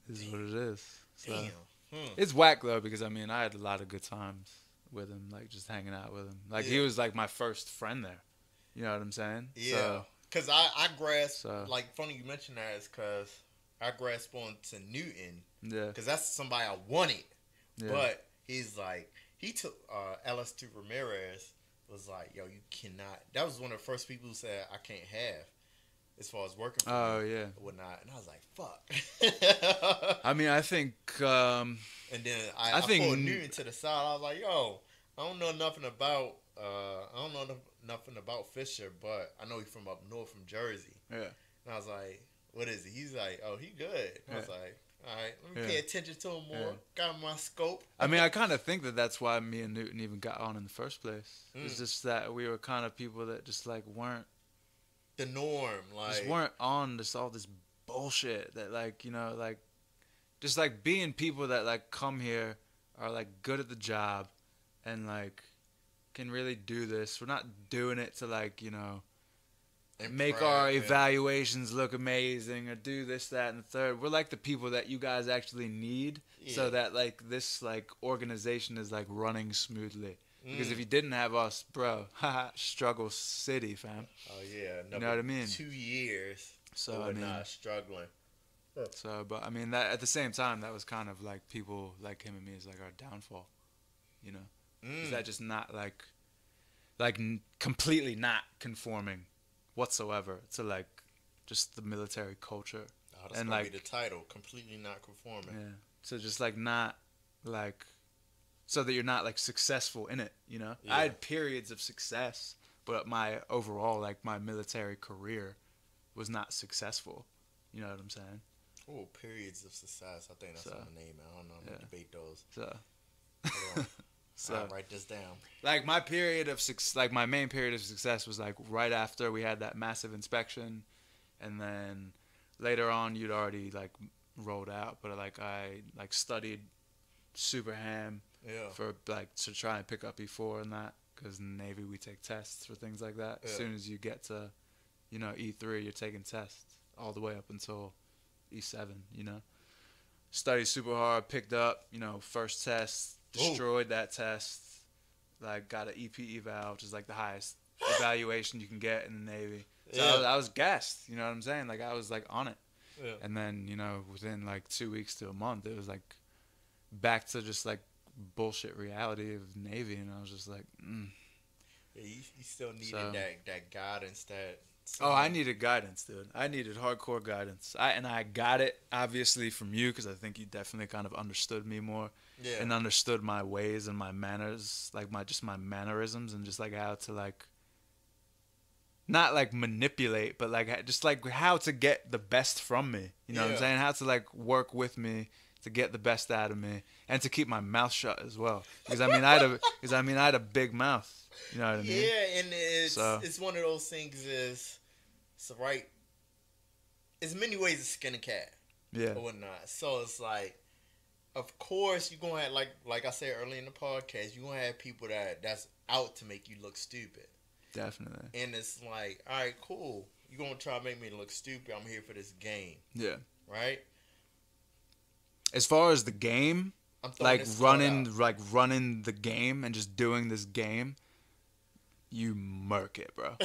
this is what it is. So Damn. it's whack though, because I mean, I had a lot of good times with him, like just hanging out with him. Like he was like my first friend there. You know what I'm saying? Yeah. So, Cause I grasped, So- like, funny you mentioned that is cause I grasped on to Newton, yeah. cause that's somebody I wanted. Yeah. But he's like, he took Yooooo was like, yo, you cannot. That was one of the first people who said I can't have, as far as working for Oh me yeah. and whatnot. And I was like, fuck. I mean, I think. And then I think- pulled Newton to the side. I was like, yo, I don't know nothing about nothing about Fisher, but I know he's from up north, from Jersey. Yeah. And I was like, what is he? He's like, oh, he good. I was like, all right, let me Yeah. pay attention to him more. Yeah. Got him my scope. I mean, I kind of think that that's why me and Newton even got on in the first place. It's Mm. just that we were kind of people that just like weren't The norm, like, just weren't on this all this bullshit that like, you know, like just like being people that like come here, are like good at the job and like can really do this. We're not doing it to like, you know, make our evaluations look amazing or do this, that, and the third. We're like the people that you guys actually need, so Yeah. that like this like organization is like running smoothly. Because Mm. if you didn't have us, bro, struggle city, fam. Oh yeah, You know what I mean? 2 years. So we're I mean, not struggling. so but I mean that at the same time, that was kind of like people like him and me is like our downfall. You know, is that just not like completely not conforming whatsoever to like just the military culture. Oh, that's and gonna like be the title. Completely not conforming. yeah, so just like not like so that you're not like successful in it. You know, Yeah. I had periods of success, but my overall like my military career was not successful. You know what I'm saying? Oh, periods of success. I think that's So, on the name. I don't know. I'm gonna debate those. So. Hold on. So I'll write this down. like my period of like my main period of success was like right after we had that massive inspection, and then later on you'd already like rolled out, but like I like studied super ham Yeah. for like to try and pick up E4 and that, because in the Navy we take tests for things like that. As Yeah. soon as you get to, you know, E3, you're taking tests all the way up until E7. You know, studied super hard, picked up, you know, first test. Destroyed that test, like got an EP eval, which is like the highest evaluation you can get in the Navy. So Yeah. I was gassed, you know what I'm saying? Like I was like on it. Yeah. And then, you know, within like 2 weeks to a month, it was like back to just like bullshit reality of Navy, and I was just like, Yeah, you still needed So- that guidance, that. Oh, I needed guidance, dude. I needed hardcore guidance. I got it obviously from you, because I think you definitely kind of understood me more. Yeah. And understood my ways and my manners, like my mannerisms, and just like how to like not like manipulate, but like just like how to get the best from me. You know what I'm Yeah. saying? How to like work with me to get the best out of me, and to keep my mouth shut as well. Because I mean I had a big mouth. You know what I mean? Yeah, and So- it's one of those things. It's the right. There's many ways to skin a cat Yeah. or whatnot. So it's like, of course, you're gonna have like I said earlier in the podcast, you're gonna have people that's out to make you look stupid. Definitely. And it's like, all right, cool. You're gonna try to make me look stupid. I'm here for this game, Yeah. right? As far as the game, I'm throwing like this card out. running the game and just doing this game, you murk it, bro.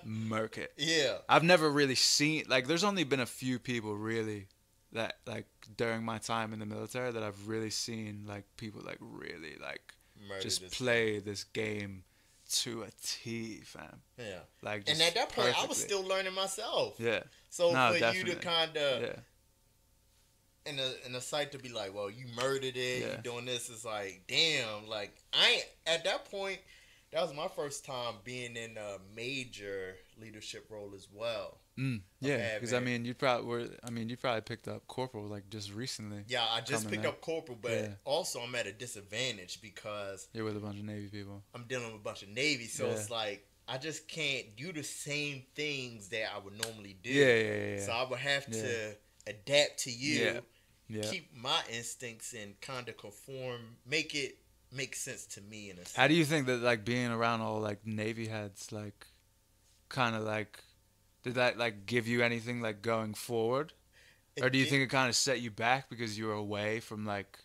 Murk it. Yeah. I've never really seen, like, there's only been a few people really that, like, during my time in the military that I've really seen, like, people, like, really, like, Murder just this play this game to a T, fam. Yeah. Like, And just at that point, I was perfectly. still learning myself. Yeah. So No, for definitely. you to kind of, Yeah. in a sight to be like, well, you murdered it, Yeah. you doing this, it's like, damn, like, I ain't, at that point, that was my first time being in a major leadership role as well. Yeah, because you probably picked up corporal like just recently. Yeah, I just picked in. up corporal, but also I'm at a disadvantage because you're with a bunch of Navy people. I'm dealing with a bunch of Navy, so it's like I just can't do the same things that I would normally do. Yeah. So I would have to adapt to you, Yeah. keep my instincts and kind of conform, make it make sense to me in a sense. How do you think that like being around all like Navy heads like kind of like did that like give you anything like going forward? Or do you think it kind of set you back because you were away from like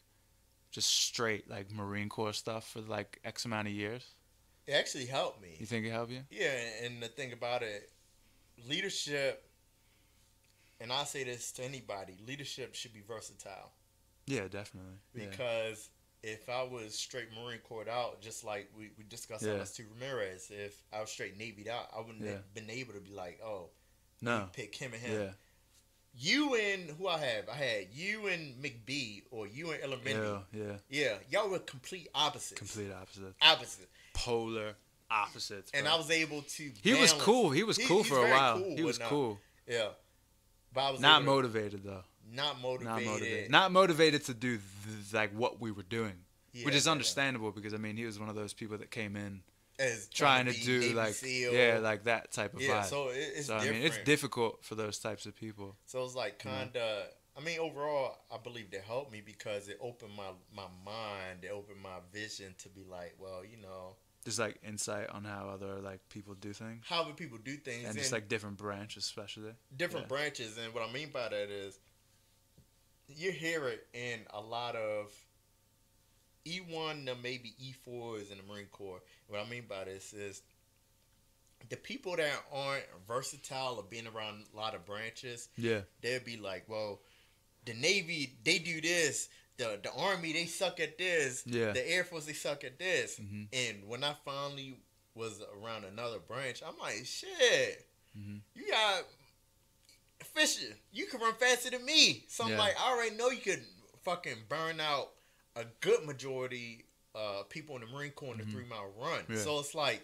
just straight like Marine Corps stuff for like X amount of years? It actually helped me. You think it helped you? Yeah, and the thing about it, leadership, and I say this to anybody, leadership should be versatile. Yeah, definitely. Because if I was straight Marine Corps out, just like we discussed on Yooooo Tr0ubl3s, if I was straight Navy'd out, I wouldn't have been able to be like, oh, no, pick him and him. Yeah. You and who I had you and McBee or you and Elementary. Yeah. Y'all were complete opposites. Complete opposites. Opposite. Polar opposites. Bro. And I was able to. He was cool. He was cool for a while. Cool, he was cool. Yeah. But I was not motivated though. Not motivated. Not motivated to do like what we were doing, which is yeah. understandable because I mean he was one of those people that came in as trying to do Navy like SEAL. like that type of vibe. So it's different. I mean it's difficult for those types of people. So it's like kind of. I mean overall, I believe it helped me because it opened my mind. It opened my vision to be like, well, you know. Just like insight on how other like people do things. How other people do things, and just like different branches, especially. Different branches, and what I mean by that is, you hear it in a lot of E1 to maybe E4s in the Marine Corps. What I mean by this is, the people that aren't versatile or being around a lot of branches, they'll be like, well, the Navy they do this. The Army, they suck at this. The Air Force, they suck at this. And when I finally was around another branch, I'm like, shit, you got Fisher. You can run faster than me. So I'm like, I already know you could fucking burn out a good majority people in the Marine Corps in the 3-mile run. So it's like,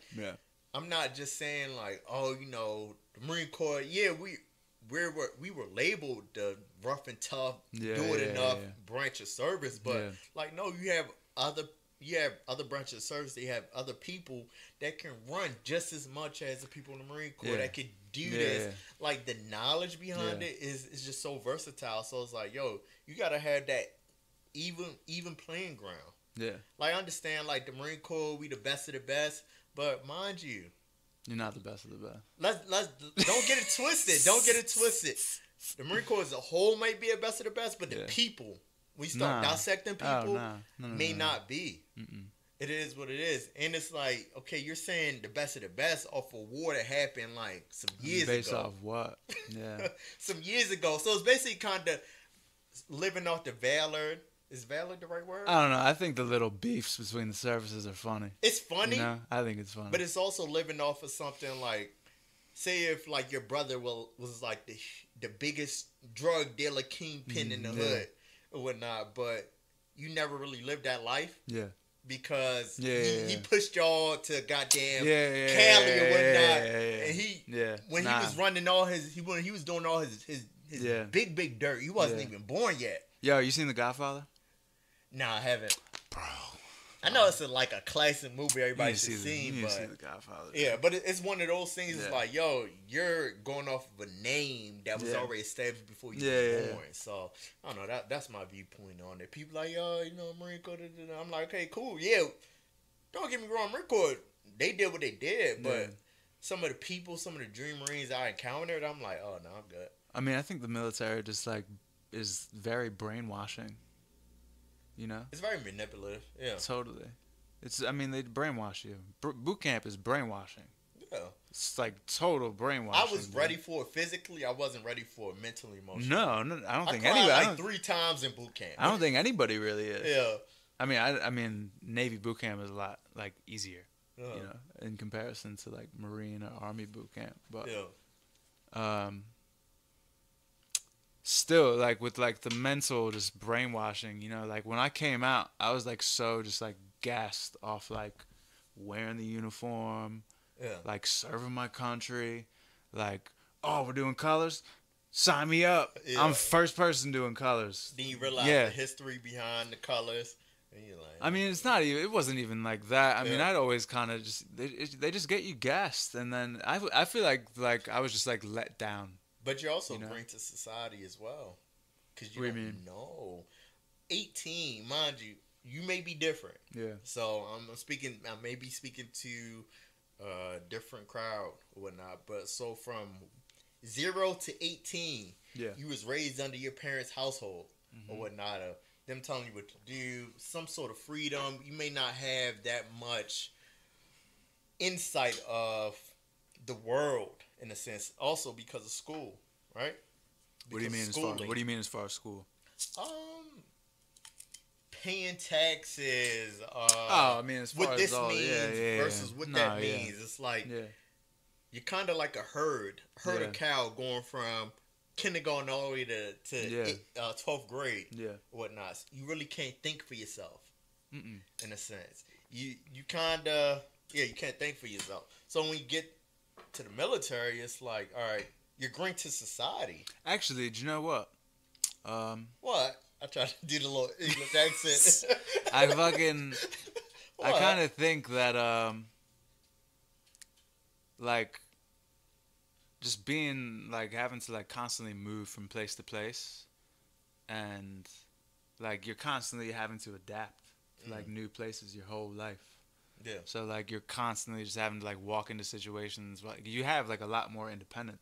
I'm not just saying like, oh, you know, the Marine Corps, we were labeled the rough and tough, do it enough branch of service, but like no, you have other branches of service. They have other people that can run just as much as the people in the Marine Corps that could do this. Like the knowledge behind it is just so versatile. So it's like, yo, you gotta have that even playing ground. Like I understand, like the Marine Corps, we the best of the best, but mind you. You're not the best of the best. Let's don't get it twisted. Don't get it twisted. The Marine Corps as a whole might be the best of the best, but the people, we start dissecting people, may not be. It is what it is. And it's like, okay, you're saying the best of the best off a war that happened like some years ago. Based off what? Yeah. Some years ago. So it's basically kind of living off the valor. Is valor the right word? I don't know. I think the little beefs between the services are funny. It's funny. You know? I think it's funny. But it's also living off of something like, say if like your brother was like the biggest drug dealer kingpin in the hood or whatnot, but you never really lived that life. Because he pushed y'all to goddamn Cali or whatnot. And he when he was running all when he was doing all his big dirt, he wasn't even born yet. Yo, you seen The Godfather? Nah, I haven't. Bro. I know it's like a classic movie everybody should see, but see The Godfather. Yeah, but it's one of those things. It's like, yo, you're going off of a name that was already established before you were born. So I don't know. That's my viewpoint on it. People like, yo, you know, Marine Corps. I'm like, okay, cool. Yeah, don't get me wrong, Marine Corps. They did what they did, but some of the people, some of the Dream Marines I encountered, I'm like, oh no, I'm good. I mean, I think the military just like is very brainwashing. You know, it's very manipulative. Yeah, totally. It's, I mean, they brainwash you. Boot camp is brainwashing. Yeah. It's like total brainwashing. I was ready for it physically. I wasn't ready for it mentally, emotionally. No, I don't I think cried anybody. like 3 times in boot camp. I don't think anybody really is. Yeah. I mean, Navy boot camp is a lot like easier, Uh-huh. you know, in comparison to like Marine or Army boot camp. But Yeah. still, like with like the mental just brainwashing, you know, like when I came out, I was like so just like gassed off like wearing the uniform, Yeah. like serving my country, like, oh, we're doing colors, sign me up. Yeah. I'm first person doing colors. Then you realize Yeah. the history behind the colors. And you're like, I mean, it's not even. It wasn't even like that. I mean, Yeah. I'd always kind of just they just get you gassed, and then I feel like I was just like let down. but you also you know? bring to society as well, because you What do you don't mean? know. 18, mind you, you may be different. Yeah. So I may be speaking to a different crowd or whatnot. But so from 0 to 18, Yeah. you was raised under your parents' household Mm-hmm. or whatnot. Them telling you what to do, some sort of freedom. You may not have that much insight of the world in a sense. Also because of school, right? What do you mean as far? What do you mean as far as school? Paying taxes. Oh, I mean as far what as this all, means yeah. versus what that means. It's like Yeah. you're kind of like a herd Yeah. of cow going from kindergarten all the way to 12th grade, or whatnot. You really can't think for yourself. Mm-mm. In a sense, you kind of you can't think for yourself. So when you get to the military, it's like, all right, you're going to society. Actually, do you know what? What? I tried to do the little English accent. I fucking I What? kind of think that like just being like having to like constantly move from place to place, and like you're constantly having to adapt to like new places your whole life. Yeah. So like you're constantly just having to like walk into situations. Like you have like a lot more independence.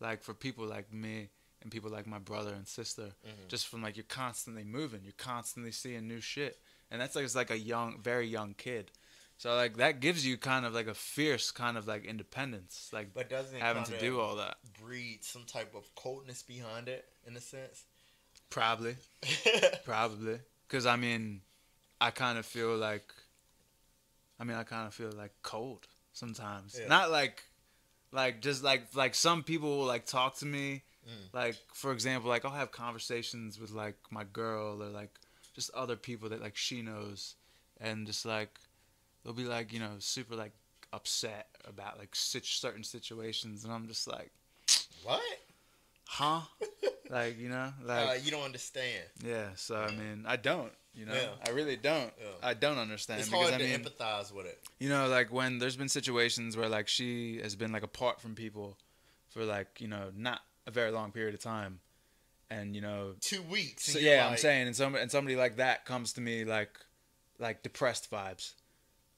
Like for people like me and people like my brother and sister, just from like you're constantly moving, you're constantly seeing new shit, and that's like it's like a very young kid. So like that gives you kind of like a fierce kind of like independence, like But doesn't it having to kinda do all that. breed some type of coldness behind it, in a sense? Probably, because I mean, I kind of feel like cold sometimes. Yeah. Not like just like some people will like talk to me, like for example, like I'll have conversations with like my girl or like just other people that like she knows, and just like they'll be like, you know, super like upset about like certain situations, and I'm just like, What? huh? Like, you know, like You don't understand. yeah. So I mean, I don't. You know, Yeah. I really don't. Yeah. I don't understand It's because hard I to mean, empathize with it. you know, like when there's been situations where like she has been like apart from people for like, you know, not a very long period of time, and you know, 2 weeks. so and you're yeah, like, I'm saying, and somebody like that comes to me like depressed vibes.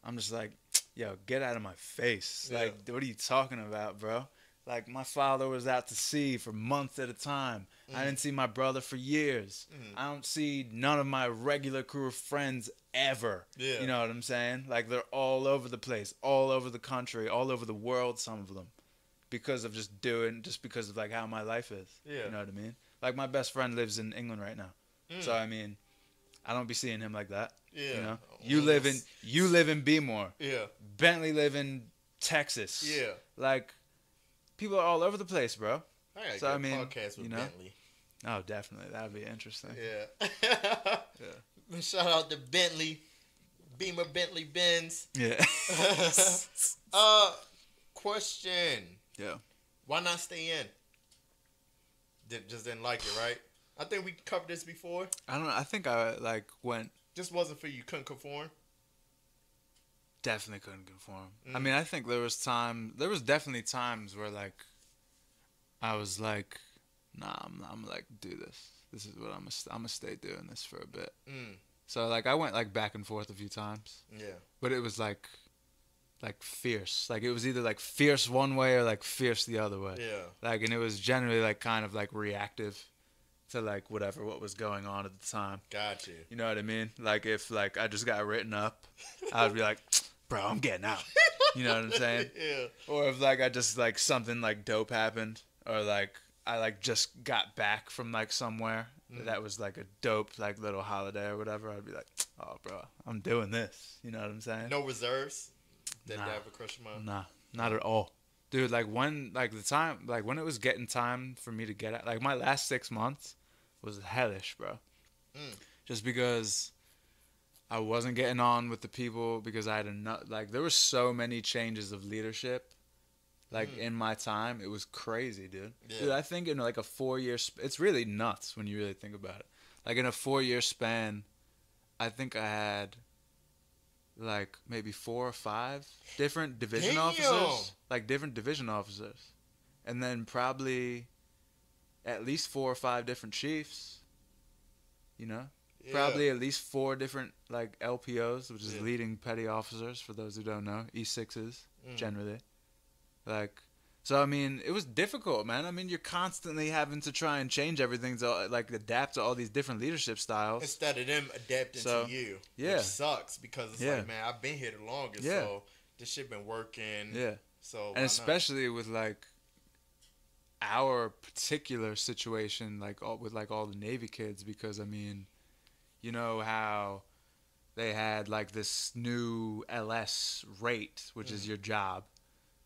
I'm just like, yo, get out of my face. Yeah. Like, what are you talking about, bro? Like, my father was out to sea for months at a time. I didn't see my brother for years. I don't see none of my regular crew of friends ever. Yeah. You know what I'm saying? Like, they're all over the place, all over the country, all over the world, some of them. Because of just because of, like, how my life is. Yeah. You know what I mean? Like, my best friend lives in England right now. So, I mean, I don't be seeing him like that. Yeah. You know? You live in Beemore. Yeah. Bentley live in Texas. Yeah. Like, people are all over the place, bro. I gotta So, get I a mean, podcast with you know? Bentley. Oh, definitely. That would be interesting. Yeah. Yeah. Shout out to Bentley. Beamer Bentley Benz. Yeah. Question. Yeah. Why not stay in? Just didn't like it, right? I think we covered this before. I don't know. I think I, like, went... Just wasn't for you. Couldn't conform. Definitely couldn't conform. I mean, I think there was definitely times where, like, I was like, nah, I'm like, do this. This is what I'm gonna stay doing this for a bit. So, like, I went, like, back and forth a few times. Yeah. But it was, like fierce. Like, it was either, like, fierce one way or, like, fierce the other way. Yeah. Like, and it was generally, like, kind of, like, reactive to like what was going on at the time. Got you. You know what I mean? Like if like I just got written up, I would be like, bro, I'm getting out. You know what I'm saying? Yeah. Or if like I just like something like dope happened, or like I like just got back from like somewhere that was like a dope like little holiday or whatever, I'd be like, oh bro, I'm doing this. You know what I'm saying? No reserves. That Nah. ever crush your mind? Nah, not at all. Dude, like when like the time like when it was getting time for me to get out, like my last 6 months was hellish, bro. Mm. Just because I wasn't getting on with the people, because I had enough. Like there were so many changes of leadership, like in my time. It was crazy, dude. Yeah. Dude, I think in like a 4 year, it's really nuts when you really think about it. Like in a 4 year span, I think I had like maybe 4 or 5 different division Damn. officers, like different division officers, and then probably at least 4 or 5 different chiefs. You know. Yeah. Probably at least 4 different like LPOs, which is Yeah. leading petty officers for those who don't know, E6s Mm. generally. Like, so I mean, it was difficult, man. I mean, you're constantly having to try and change everything to like adapt to all these different leadership styles. Instead of them adapting So, to you. yeah. Which sucks because it's Yeah. like, man, I've been here the longest, Yeah. so this shit been working. Yeah, So why and especially with like our particular situation, like with like all the Navy kids, because I mean, you know how they had like this new LS rate, which is your job,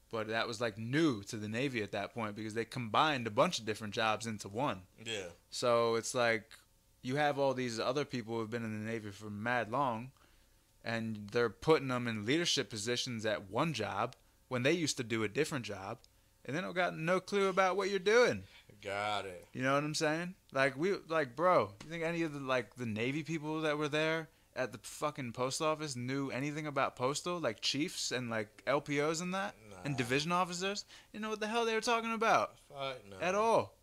but that was like new to the Navy at that point because they combined a bunch of different jobs into one. not? Yeah. So it's like you have all these other people who've been in the Navy for mad long, and they're putting them in leadership positions at one job when they used to do a different job, and they don't got no clue about what you're doing. Got it. You know what I'm saying? Like bro, you think any of the Navy people that were there at the fucking post office knew anything about postal, like chiefs and like LPOs and that, and Nah. division officers? You know what the hell they were talking about Fuck no. at all.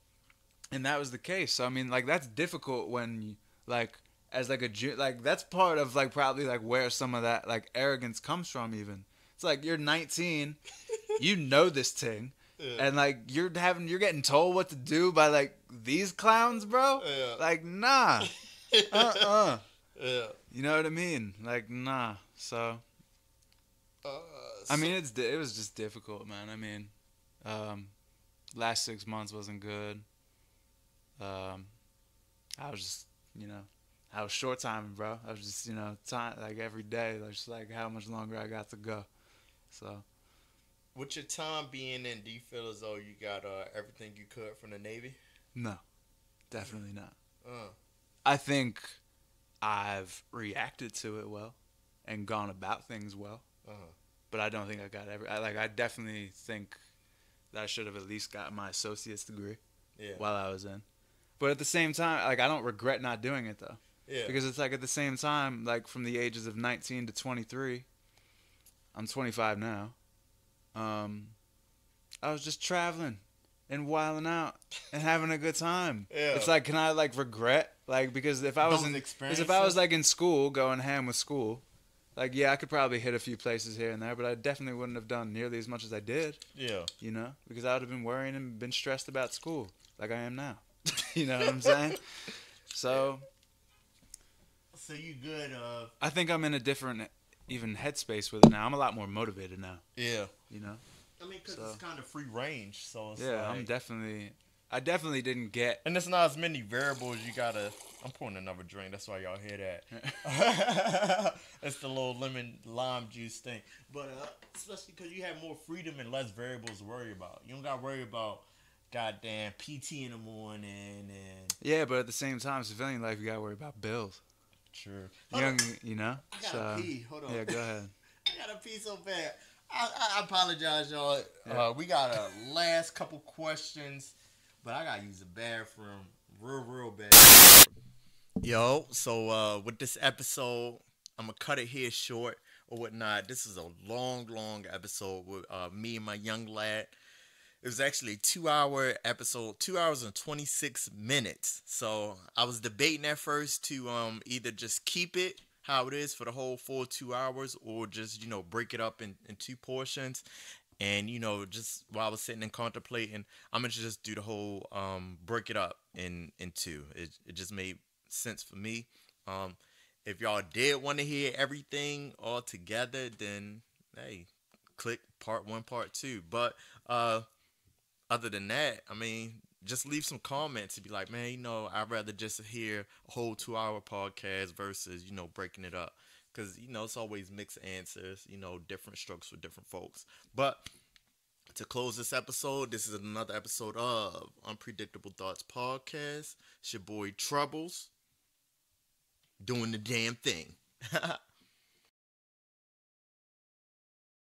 And that was the case. So I mean, like that's difficult when you, like as like like that's part of like probably like where some of that like arrogance comes from. Even it's like you're 19, you know this thing. Yeah. And like you're getting told what to do by like these clowns, bro. Yeah. Like nah, Yeah. You know what I mean? Like nah. So I mean it was just difficult, man. I mean, last 6 months wasn't good. I was just I was short timing, bro. I was just time like every day, like just like how much longer I got to go. So. With your time being in, do you feel as though you got everything you could from the Navy? No, definitely not. Uh. I think I've reacted to it well and gone about things well, but I don't think I got I definitely think that I should have at least got my associate's degree while I was in. But at the same time, like I don't regret not doing it though. Yeah. Because it's like at the same time, like from the ages of 19 to 23, I'm 25 now. I was just traveling and wilding out and having a good time. Yeah. It's like, can I like regret because if I was like in school going ham with school, like yeah, I could probably hit a few places here and there, but I definitely wouldn't have done nearly as much as I did. Yeah. Because I would have been worrying and been stressed about school like I am now. You know what I'm saying? So you good? I think I'm in a different even headspace with it now. I'm a lot more motivated now. Yeah. I mean, because it's kind of free range, so it's yeah, like, I definitely didn't get. And it's not as many variables you gotta. I'm pouring another drink. That's why y'all hear that. It's the little lemon lime juice thing, but especially because you have more freedom and less variables to worry about. You don't gotta worry about goddamn PT in the morning and. Yeah, but at the same time, civilian life, you gotta worry about bills. True. I gotta pee. Hold on. Yeah, go ahead. I gotta pee so bad. I apologize, y'all. Yeah. We got a last couple questions, but I gotta use the bathroom real bad. Yo, so with this episode, I'm gonna cut it here short or whatnot. This is a long episode with me and my young lad. It was actually a 2-hour episode, 2 hours and 26 minutes. So I was debating at first to either just keep it how it is for the whole full 2 hours or just, break it up in two portions. And just while I was sitting and contemplating, I'm gonna just do the whole break it up in two. It just made sense for me. Um, if y'all did want to hear everything all together, then hey, click part one, part two. But other than that, I mean, just leave some comments to be like, man, I'd rather just hear a whole 2 hour podcast versus breaking it up. Because it's always mixed answers, different strokes for different folks. But to close this episode, this is another episode of Unpredictable Thoughts Podcast. It's your boy Troubles doing the damn thing.